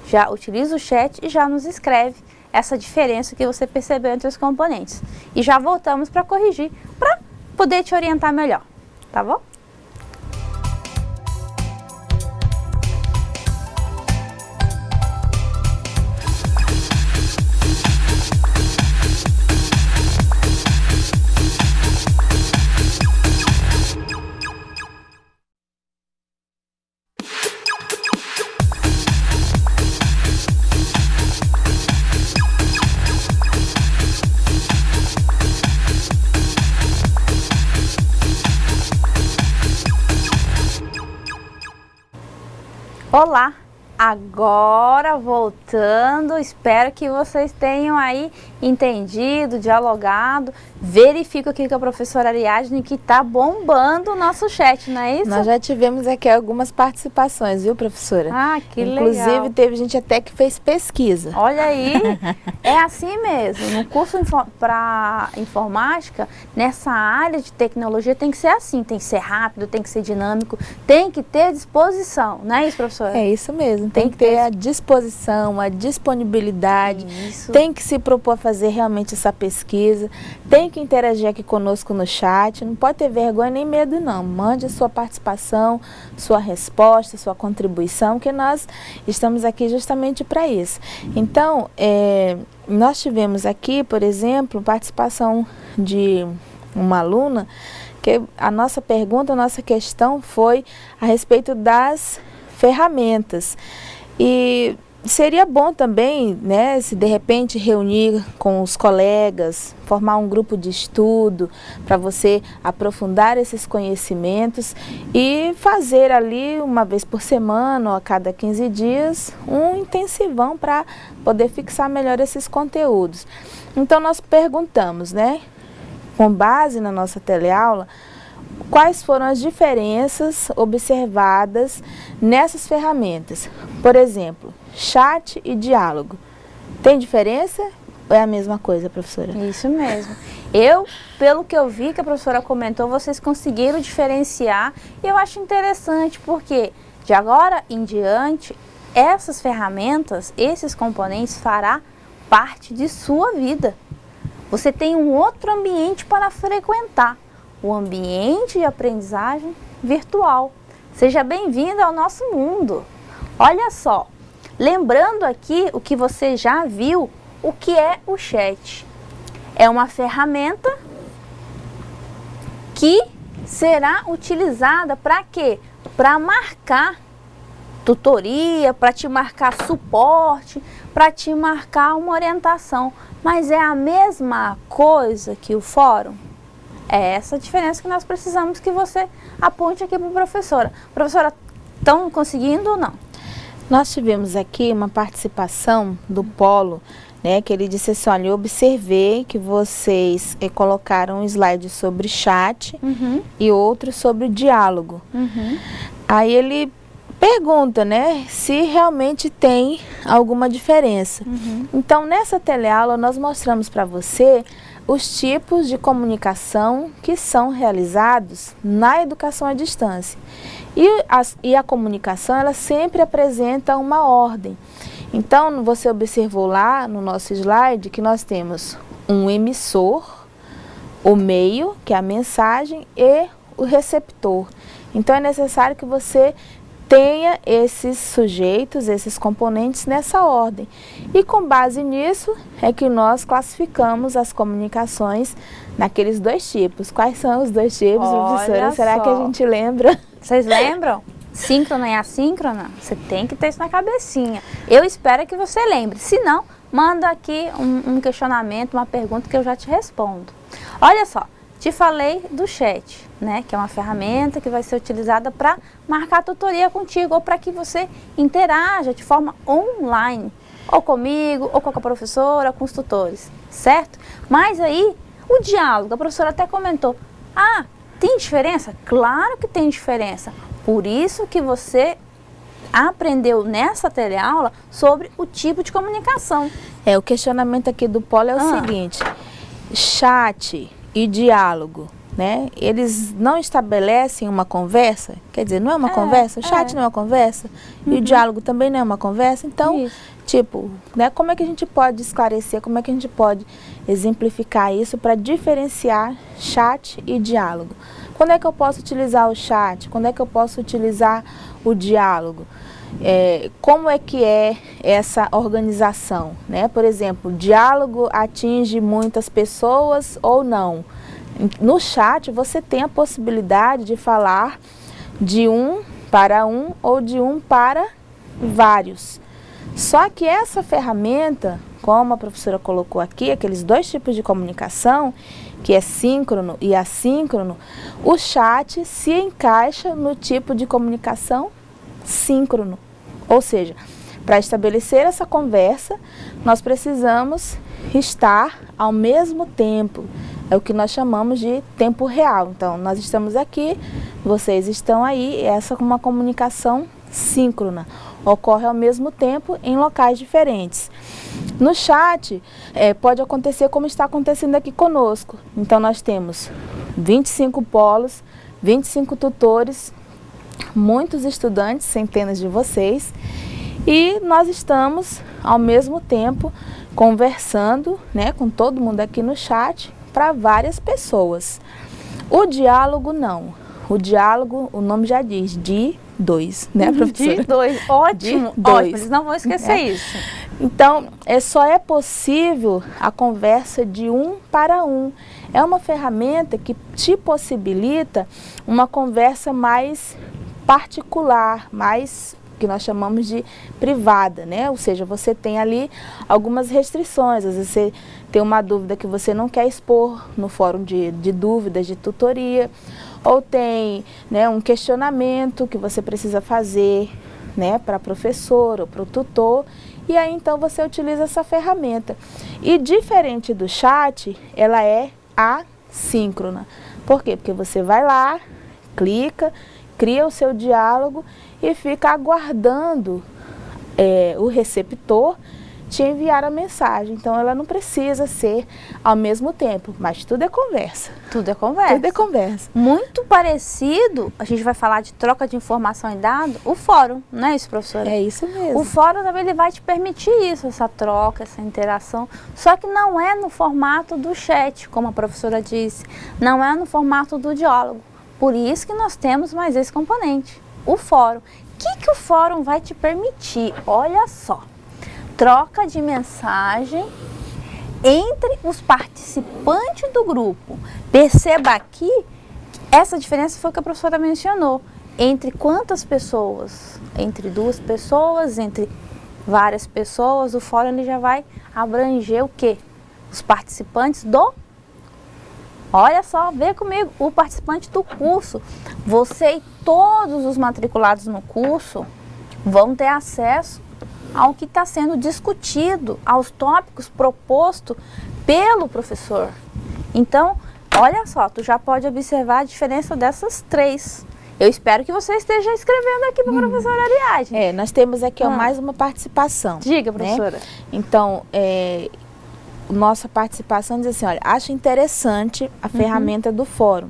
S1: já utiliza o chat e já nos escreve essa diferença que você percebeu entre os componentes. E já voltamos para corrigir, para poder te orientar melhor, tá bom? Olá, agora voltando, espero que vocês tenham aí entendido, dialogado, verifico aqui com a professora Ariadne que tá bombando o nosso chat, não é isso?
S2: Nós já tivemos aqui algumas participações, viu, professora?
S1: Ah, que legal.
S2: Inclusive, teve gente até que fez pesquisa.
S1: Olha aí, é assim mesmo. No curso para informática, nessa área de tecnologia tem que ser assim, tem que ser rápido, tem que ser dinâmico, tem que ter disposição, não é isso, professora?
S2: É isso mesmo, tem que ter a disposição, a disponibilidade,
S1: isso.
S2: Tem que se propor a fazer realmente essa pesquisa, tem que interagir aqui conosco no chat, não pode ter vergonha nem medo não, mande a sua participação, sua resposta, sua contribuição, que nós estamos aqui justamente para isso. Então, nós tivemos aqui, por exemplo, participação de uma aluna, que a nossa pergunta, a nossa questão foi a respeito das ferramentas. E seria bom também, né, se de repente reunir com os colegas, formar um grupo de estudo para você aprofundar esses conhecimentos e fazer ali uma vez por semana ou a cada 15 dias um intensivão para poder fixar melhor esses conteúdos. Então nós perguntamos, né, com base na nossa teleaula, quais foram as diferenças observadas nessas ferramentas. Por exemplo, chat e diálogo. Tem diferença ou é a mesma coisa, professora?
S1: Isso mesmo. Pelo que eu vi que a professora comentou, vocês conseguiram diferenciar e eu acho interessante porque de agora em diante, essas ferramentas, esses componentes fará parte de sua vida. Você tem um outro ambiente para frequentar. O ambiente de aprendizagem virtual. Seja bem-vindo ao nosso mundo. Olha só, lembrando aqui o que você já viu, o que é o chat. É uma ferramenta que será utilizada para quê? Para marcar tutoria, para te marcar suporte, para te marcar uma orientação. Mas é a mesma coisa que o fórum? É essa a diferença que nós precisamos que você aponte aqui para a professora. Professora, estão conseguindo ou não?
S2: Nós tivemos aqui uma participação do Polo, né, que ele disse assim, olha, eu observei que vocês colocaram um slide sobre chat e outro sobre diálogo. Aí ele pergunta, né, se realmente tem alguma diferença. Então, nessa teleaula, nós mostramos para você os tipos de comunicação que são realizados na educação à distância. E a comunicação, ela sempre apresenta uma ordem. Então, você observou lá no nosso slide que nós temos um emissor, o meio, que é a mensagem, e o receptor. Então, é necessário que você tenha esses sujeitos, esses componentes nessa ordem. E com base nisso é que nós classificamos as comunicações naqueles dois tipos. Quais são os dois tipos, professora? Será que a gente lembra?
S1: Vocês lembram? Síncrona e assíncrona? Você tem que ter isso na cabecinha. Eu espero que você lembre. Se não, manda aqui um questionamento, uma pergunta que eu já te respondo. Olha só. Te falei do chat, né, que é uma ferramenta que vai ser utilizada para marcar tutoria contigo ou para que você interaja de forma online, ou comigo, ou com a professora, ou com os tutores, certo? Mas aí, o diálogo, a professora até comentou, tem diferença? Claro que tem diferença, por isso que você aprendeu nessa teleaula sobre o tipo de comunicação.
S2: O questionamento aqui do Polo é o seguinte, chat e diálogo, né? Eles não estabelecem uma conversa, quer dizer, não é uma conversa, o chat não é uma conversa, e o diálogo também não é uma conversa, então, tipo, né, como é que a gente pode esclarecer, como é que a gente pode exemplificar isso para diferenciar chat e diálogo? Quando é que eu posso utilizar o chat? Quando é que eu posso utilizar o diálogo? Como é que é essa organização, né? Por exemplo, diálogo atinge muitas pessoas ou não? No chat você tem a possibilidade de falar de um para um ou de um para vários. Só que essa ferramenta, como a professora colocou aqui, aqueles dois tipos de comunicação, que é síncrono e assíncrono, o chat se encaixa no tipo de comunicação síncrono. Ou seja, para estabelecer essa conversa, nós precisamos estar ao mesmo tempo. É o que nós chamamos de tempo real. Então, nós estamos aqui, vocês estão aí, essa é uma comunicação síncrona. Ocorre ao mesmo tempo em locais diferentes. No chat, pode acontecer como está acontecendo aqui conosco. Então, nós temos 25 polos, 25 tutores, muitos estudantes, centenas de vocês, e nós estamos ao mesmo tempo conversando, né, com todo mundo aqui no chat para várias pessoas. O diálogo não. O diálogo, o nome já diz, de dois, né, professora?
S1: De dois, ótimo,
S2: de dois.
S1: Ótimo, eles não vão esquecer isso.
S2: Então, só é possível a conversa de um para um. É uma ferramenta que te possibilita uma conversa mais particular, mais que nós chamamos de privada, né? Ou seja, você tem ali algumas restrições, às vezes você tem uma dúvida que você não quer expor no fórum de dúvidas de tutoria, ou tem, né, um questionamento que você precisa fazer, né, para a professora ou para o tutor, e aí então você utiliza essa ferramenta. E diferente do chat, ela é assíncrona. Por quê? Porque você vai lá, clica, cria o seu diálogo e fica aguardando o receptor te enviar a mensagem. Então, ela não precisa ser ao mesmo tempo, mas tudo é conversa.
S1: Tudo é conversa.
S2: Tudo é conversa.
S1: Muito parecido, a gente vai falar de troca de informação e dado, o fórum, não é isso, professora?
S2: É isso mesmo.
S1: O fórum também ele vai te permitir isso, essa troca, essa interação, só que não é no formato do chat, como a professora disse, não é no formato do diálogo. Por isso que nós temos mais esse componente, o fórum. O que o fórum vai te permitir? Olha só, troca de mensagem entre os participantes do grupo. Perceba aqui, essa diferença foi o que a professora mencionou. Entre quantas pessoas? Entre duas pessoas, entre várias pessoas, o fórum ele já vai abranger o quê? Os participantes do... Olha só, vê comigo, o participante do curso. Você e todos os matriculados no curso vão ter acesso ao que está sendo discutido, aos tópicos propostos pelo professor. Então, olha só, tu já pode observar a diferença dessas três. Eu espero que você esteja escrevendo aqui para a professora Ariadne.
S2: Nós temos aqui mais uma participação.
S1: Diga, professora.
S2: Né? Então, nossa participação diz assim, olha, acho interessante a ferramenta do fórum,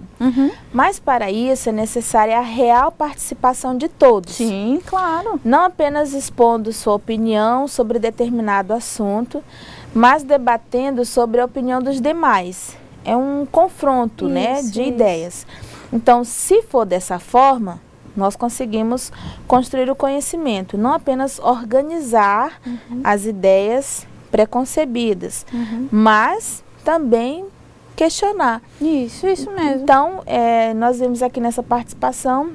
S2: mas para isso é necessária a real participação de todos.
S1: Sim, claro.
S2: Não apenas expondo sua opinião sobre determinado assunto, mas debatendo sobre a opinião dos demais. É um confronto, né, de ideias. Então, se for dessa forma, nós conseguimos construir o conhecimento, não apenas organizar as ideias preconcebidas, mas também questionar.
S1: Isso mesmo.
S2: Então, nós vimos aqui nessa participação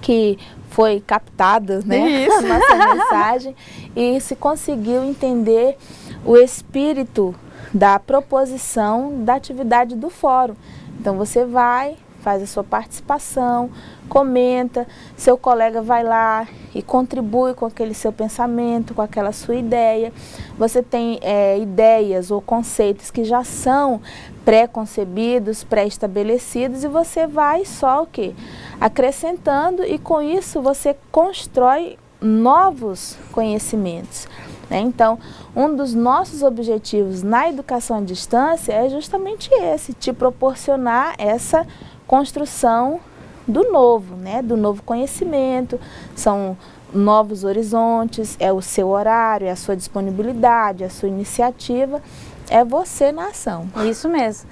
S2: que foi captada, né, a nossa mensagem e se conseguiu entender o espírito da proposição da atividade do fórum. Então, você vai, faz a sua participação, comenta, seu colega vai lá e contribui com aquele seu pensamento, com aquela sua ideia. Você tem ideias ou conceitos que já são pré-concebidos, pré-estabelecidos e você vai só o quê? Acrescentando e com isso você constrói novos conhecimentos. Então, um dos nossos objetivos na educação à distância é justamente esse, te proporcionar essa construção do novo, né? Do novo conhecimento, são novos horizontes, é o seu horário, é a sua disponibilidade, é a sua iniciativa, é você na ação.
S1: Isso mesmo.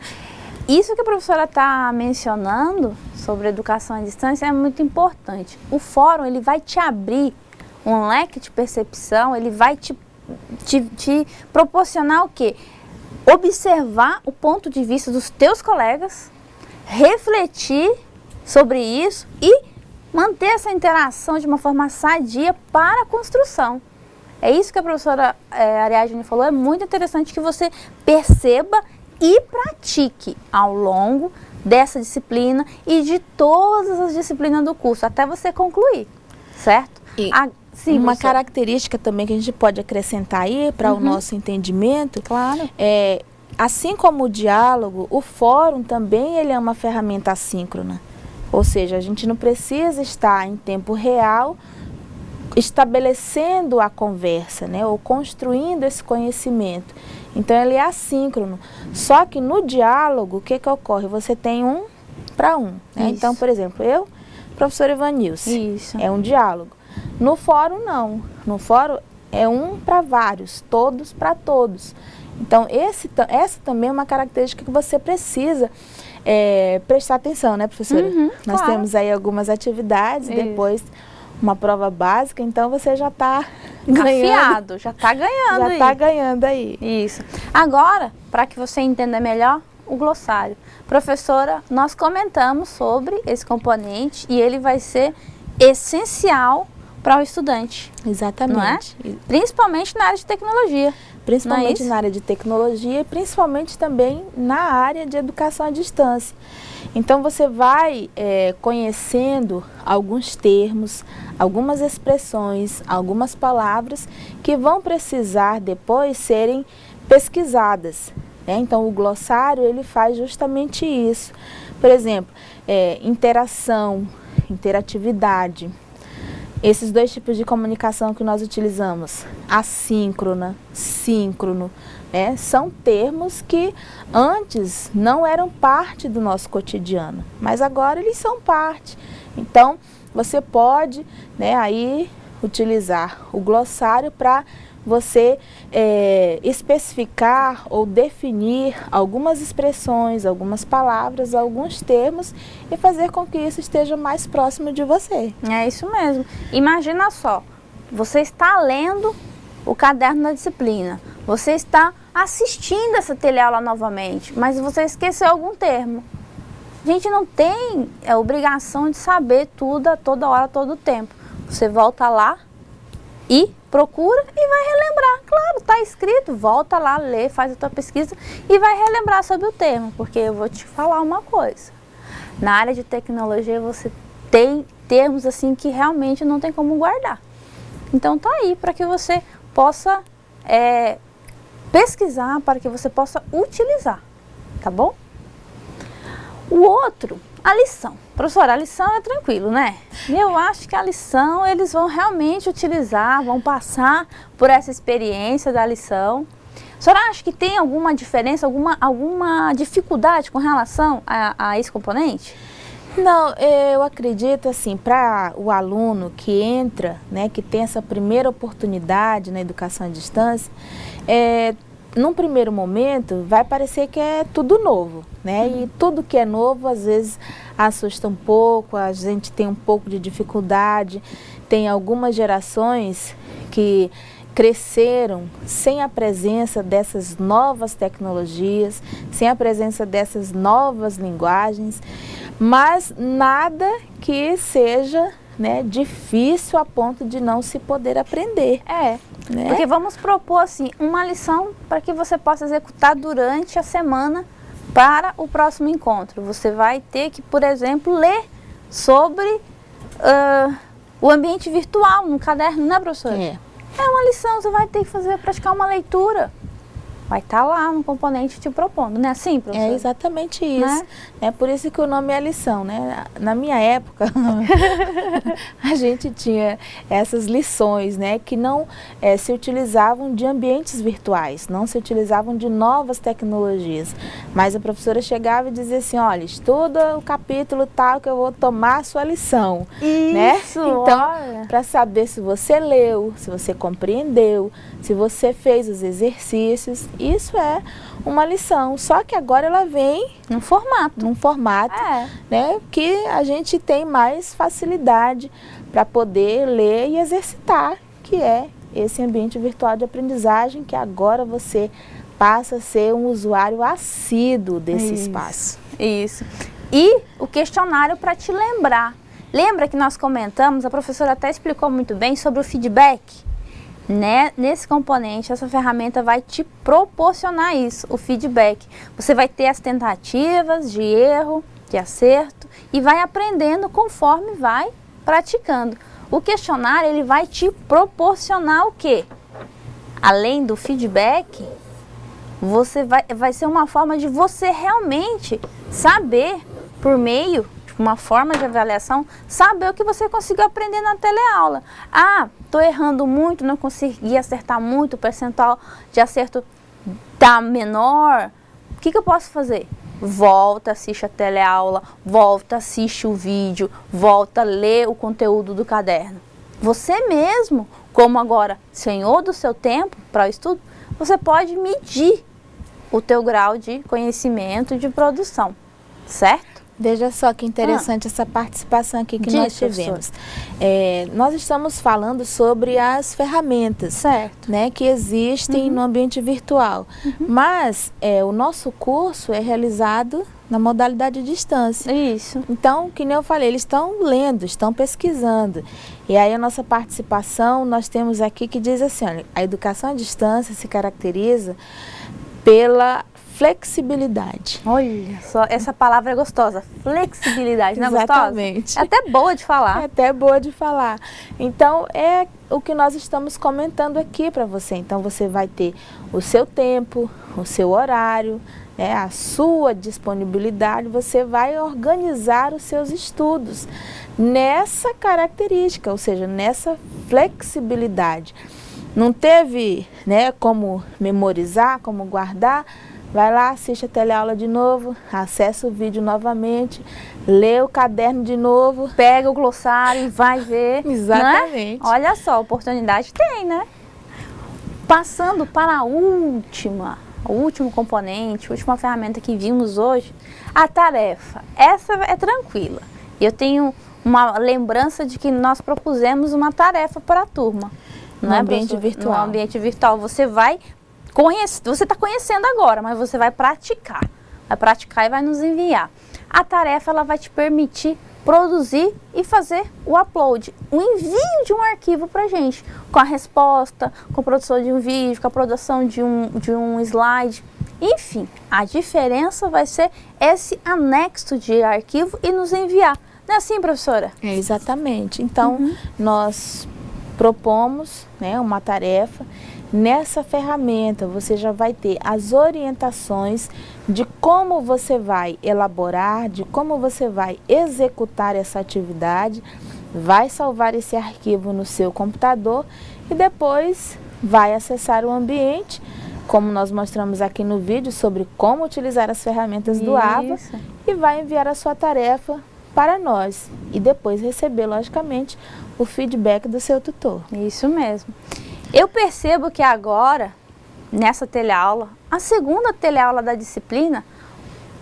S1: Isso que a professora está mencionando sobre educação à distância é muito importante. O fórum, ele vai te abrir um leque de percepção, ele vai te proporcionar o quê? Observar o ponto de vista dos teus colegas, refletir sobre isso e manter essa interação de uma forma sadia para a construção. É isso que a professora Ariadne falou, é muito interessante que você perceba e pratique ao longo dessa disciplina e de todas as disciplinas do curso, até você concluir, certo?
S2: E uma característica também que a gente pode acrescentar aí para o nosso entendimento,
S1: claro,
S2: assim como o diálogo, o fórum também ele é uma ferramenta assíncrona. Ou seja, a gente não precisa estar em tempo real estabelecendo a conversa, né, ou construindo esse conhecimento. Então, ele é assíncrono. Só que no diálogo, o que ocorre? Você tem um para um. Né? Então, por exemplo, eu, professora Ivanilce, é um diálogo. No fórum, não. No fórum, é um para vários, todos para todos. Então, essa também é uma característica que você precisa prestar atenção, né, professora? Nós temos aí algumas atividades, depois uma prova básica, então você já está ganhando.
S1: Afiado, já está ganhando.
S2: Já está ganhando aí.
S1: Isso. Agora, para que você entenda melhor, o glossário. Professora, nós comentamos sobre esse componente e ele vai ser essencial para o estudante.
S2: Exatamente.
S1: Não é? Principalmente na área de tecnologia.
S2: Principalmente na área de tecnologia e principalmente também na área de educação à distância. Então você vai conhecendo alguns termos, algumas expressões, algumas palavras que vão precisar depois serem pesquisadas. Né? Então o glossário ele faz justamente isso. Por exemplo, interação, interatividade. Esses dois tipos de comunicação que nós utilizamos, assíncrona, síncrono, né, são termos que antes não eram parte do nosso cotidiano, mas agora eles são parte. Então, você pode, né, aí utilizar o glossário para você especificar ou definir algumas expressões, algumas palavras, alguns termos e fazer com que isso esteja mais próximo de você.
S1: É isso mesmo. Imagina só, você está lendo o caderno da disciplina, você está assistindo essa teleaula novamente, mas você esqueceu algum termo. A gente não tem a obrigação de saber tudo a toda hora, a todo tempo. Você volta lá e procura e vai relembrar. Claro, está escrito, volta lá, lê, faz a tua pesquisa e vai relembrar sobre o termo, porque eu vou te falar uma coisa. Na área de tecnologia você tem termos assim que realmente não tem como guardar. Então tá aí para que você possa pesquisar, para que você possa utilizar, tá bom? O outro, a lição. Professora, a lição é tranquilo, né? Eu acho que a lição eles vão realmente utilizar, vão passar por essa experiência da lição. A senhora acha que tem alguma diferença, alguma dificuldade com relação a esse componente?
S2: Não, eu acredito assim, para o aluno que entra, né, que tem essa primeira oportunidade na educação à distância, num primeiro momento vai parecer que é tudo novo, né? E tudo que é novo às vezes assusta um pouco, a gente tem um pouco de dificuldade, tem algumas gerações que cresceram sem a presença dessas novas tecnologias, sem a presença dessas novas linguagens, mas nada que seja, né, difícil a ponto de não se poder aprender. Né?
S1: Porque vamos propor assim, uma lição para que você possa executar durante a semana para o próximo encontro. Você vai ter que, por exemplo, ler sobre o ambiente virtual no caderno, né, professora? É uma lição, você vai ter que praticar uma leitura. Vai estar lá no componente te propondo, não é assim, professora?
S2: É exatamente isso. É por isso que o nome é lição, né? Na minha época, a gente tinha essas lições, né? Que não se utilizavam de ambientes virtuais, não se utilizavam de novas tecnologias. Mas a professora chegava e dizia assim, olha, estuda o capítulo tal que eu vou tomar a sua lição.
S1: Isso,
S2: né? Então, para saber se você leu, se você compreendeu, se você fez os exercícios, isso é uma lição, só que agora ela vem
S1: num formato,
S2: né, que a gente tem mais facilidade para poder ler e exercitar, que é esse ambiente virtual de aprendizagem, que agora você passa a ser um usuário assíduo desse espaço.
S1: Isso. E o questionário para te lembrar. Lembra que nós comentamos, a professora até explicou muito bem sobre o feedback? Né? Nesse componente, essa ferramenta vai te proporcionar isso, o feedback. Você vai ter as tentativas de erro, de acerto e vai aprendendo conforme vai praticando. O questionário, ele vai te proporcionar o quê? Além do feedback, vai ser uma forma de você realmente saber, por meio de uma forma de avaliação, saber o que você conseguiu aprender na teleaula. Estou errando muito, não consegui acertar muito, o percentual de acerto está menor. O que eu posso fazer? Volta, assiste a teleaula, volta, assiste o vídeo, volta, lê o conteúdo do caderno. Você mesmo, como agora senhor do seu tempo para o estudo, você pode medir o teu grau de conhecimento e de produção, certo?
S2: Veja só que interessante essa participação aqui que nós tivemos. Nós estamos falando sobre as ferramentas, né, que existem no ambiente virtual. Mas o nosso curso é realizado na modalidade de distância.
S1: Isso.
S2: Então, que nem eu falei, eles estão lendo, estão pesquisando. E aí a nossa participação, nós temos aqui que diz assim, olha, a educação à distância se caracteriza pela flexibilidade.
S1: Olha só, essa palavra é gostosa. Flexibilidade, não é gostosa?
S2: Exatamente.
S1: É até boa de falar.
S2: É até boa de falar. Então, é o que nós estamos comentando aqui para você. Então, você vai ter o seu tempo, o seu horário, né, a sua disponibilidade. Você vai organizar os seus estudos nessa característica, ou seja, nessa flexibilidade. Não teve, né, como memorizar, como guardar. Vai lá, assiste a teleaula de novo, acessa o vídeo novamente, lê o caderno de novo.
S1: Pega o glossário e vai ver.
S2: Exatamente.
S1: Né? Olha só, oportunidade tem, né? Passando para o último componente, a última ferramenta que vimos hoje, a tarefa. Essa é tranquila. Eu tenho uma lembrança de que nós propusemos uma tarefa para a turma.
S2: No ambiente virtual.
S1: No ambiente virtual. Você está conhecendo agora, mas você vai praticar. Vai praticar e vai nos enviar. A tarefa, ela vai te permitir produzir e fazer o upload, o envio de um arquivo para a gente, com a resposta, com a produção de um vídeo, com a produção de um slide. Enfim, a diferença vai ser esse anexo de arquivo e nos enviar. Não é assim, professora?
S2: É, exatamente. Então, nós propomos, né, uma tarefa. Nessa ferramenta você já vai ter as orientações de como você vai elaborar, de como você vai executar essa atividade, vai salvar esse arquivo no seu computador e depois vai acessar o ambiente, como nós mostramos aqui no vídeo, sobre como utilizar as ferramentas do AVA, e vai enviar a sua tarefa para nós e depois receber, logicamente, o feedback do seu tutor.
S1: Isso mesmo. Eu percebo que agora, nessa teleaula, a segunda teleaula da disciplina,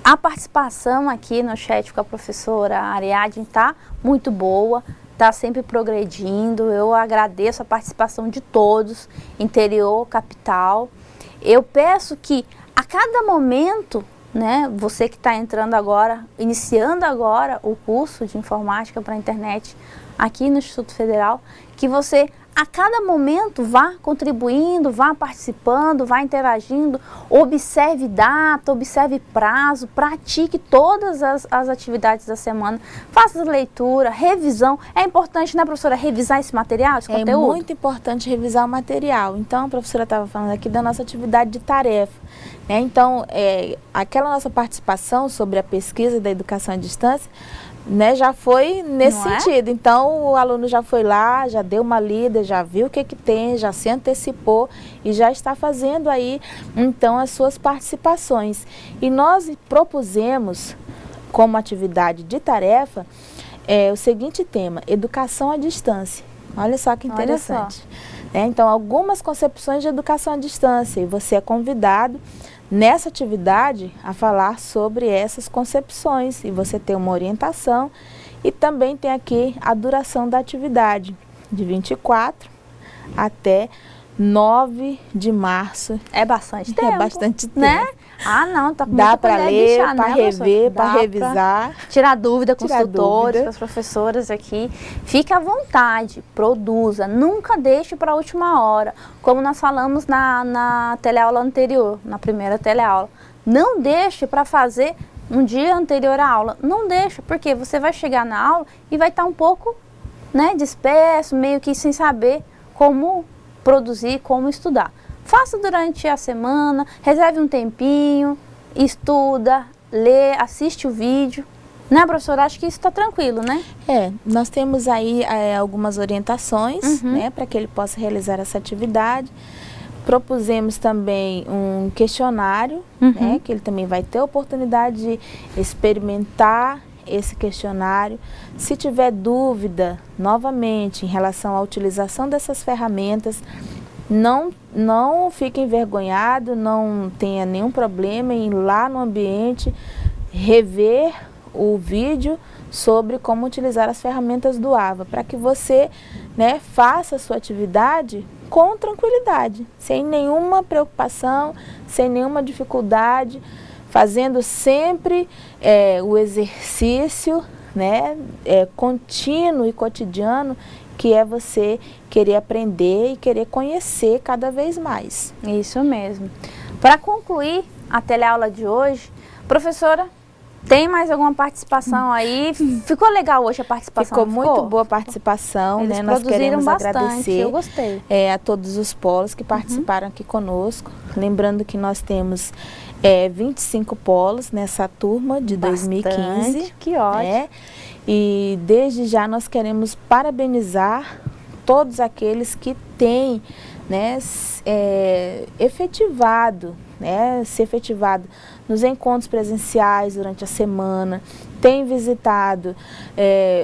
S1: a participação aqui no chat com a professora Ariadne está muito boa, está sempre progredindo. Eu agradeço a participação de todos, interior, capital. Eu peço que a cada momento, né, você que está entrando agora, iniciando agora o curso de informática para a internet aqui no Instituto Federal, que você a cada momento vá contribuindo, vá participando, vá interagindo, observe data, observe prazo, pratique todas as atividades da semana, faça leitura, revisão. É importante, né, professora, revisar esse material, esse conteúdo?
S2: É muito importante revisar o material. Então, a professora estava falando aqui da nossa atividade de tarefa, né? Então, aquela nossa participação sobre a pesquisa da educação à distância, né, já foi nesse sentido. Então, o aluno já foi lá, já deu uma lida, já viu o que tem, já se antecipou e já está fazendo aí, então, as suas participações. E nós propusemos, como atividade de tarefa, o seguinte tema: educação à distância. Olha só que interessante. Então, algumas concepções de educação à distância, e você é convidado nessa atividade a falar sobre essas concepções, e você tem uma orientação, e também tem aqui a duração da atividade, de 24 até 9 de março.
S1: É bastante tempo.
S2: É bastante tempo.
S1: Né? Ah, não, tá com
S2: dá
S1: muita
S2: para ler,
S1: deixar,
S2: para
S1: né,
S2: rever, para revisar.
S1: Tirar dúvida com os tutores, com as professoras aqui. Fique à vontade, produza, nunca deixe para a última hora. Como nós falamos na teleaula anterior, na primeira teleaula. Não deixe para fazer um dia anterior à aula. Não deixe, porque você vai chegar na aula e vai estar um pouco, né, disperso, meio que sem saber como produzir, como estudar. Faça durante a semana, reserve um tempinho, estuda, lê, assiste o vídeo. Né, professora? Acho que isso está tranquilo, né?
S2: Nós temos aí algumas orientações, né, para que ele possa realizar essa atividade. Propusemos também um questionário, né, que ele também vai ter a oportunidade de experimentar esse questionário. Se tiver dúvida, novamente, em relação à utilização dessas ferramentas, não fique envergonhado, não tenha nenhum problema em ir lá no ambiente, rever o vídeo sobre como utilizar as ferramentas do AVA, para que você, né, faça a sua atividade com tranquilidade, sem nenhuma preocupação, sem nenhuma dificuldade, fazendo sempre o exercício, né, contínuo e cotidiano, que é você querer aprender e querer conhecer cada vez mais.
S1: Isso mesmo. Para concluir a teleaula de hoje, professora, tem mais alguma participação aí? Ficou legal hoje a participação?
S2: Ficou muito boa a participação,
S1: Eles
S2: né? Nós queremos
S1: bastante,
S2: agradecer
S1: eu gostei.
S2: A todos os polos que participaram aqui conosco. Lembrando que nós temos 25 polos nessa turma de 2015.
S1: Que ótimo.
S2: E desde já nós queremos parabenizar todos aqueles que têm, né, se efetivado nos encontros presenciais durante a semana, tem visitado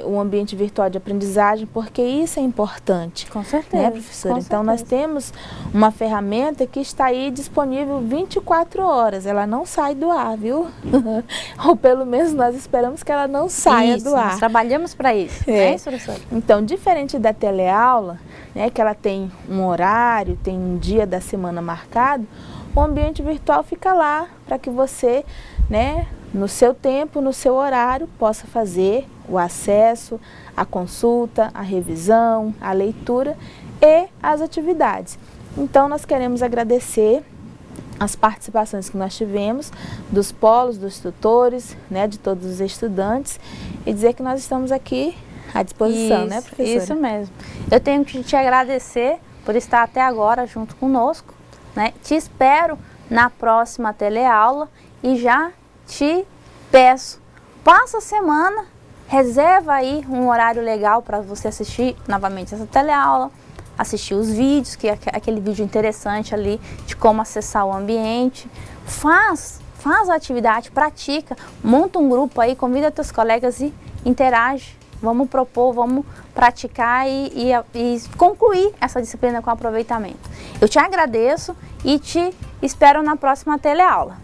S2: o ambiente virtual de aprendizagem, porque isso é importante.
S1: Com certeza.
S2: Né, professora? Então, nós temos uma ferramenta que está aí disponível 24 horas. Ela não sai do ar, viu? Ou pelo menos nós esperamos que ela não saia do ar.
S1: Nós trabalhamos para isso, né, professora?
S2: Então, diferente da teleaula, né, que ela tem um horário, tem um dia da semana marcado, o ambiente virtual fica lá para que você, né, no seu tempo, no seu horário, possa fazer o acesso, a consulta, a revisão, a leitura e as atividades. Então, nós queremos agradecer as participações que nós tivemos dos polos, dos tutores, né, de todos os estudantes, e dizer que nós estamos aqui à disposição, né, professora?
S1: Isso mesmo. Eu tenho que te agradecer por estar até agora junto conosco, né? Te espero na próxima teleaula e já te peço, passa a semana, reserva aí um horário legal para você assistir novamente essa teleaula, assistir os vídeos, que é aquele vídeo interessante ali de como acessar o ambiente. Faz a atividade, pratica, monta um grupo aí, convida teus colegas e interage. Vamos propor, vamos praticar e concluir essa disciplina com aproveitamento. Eu te agradeço e te espero na próxima teleaula.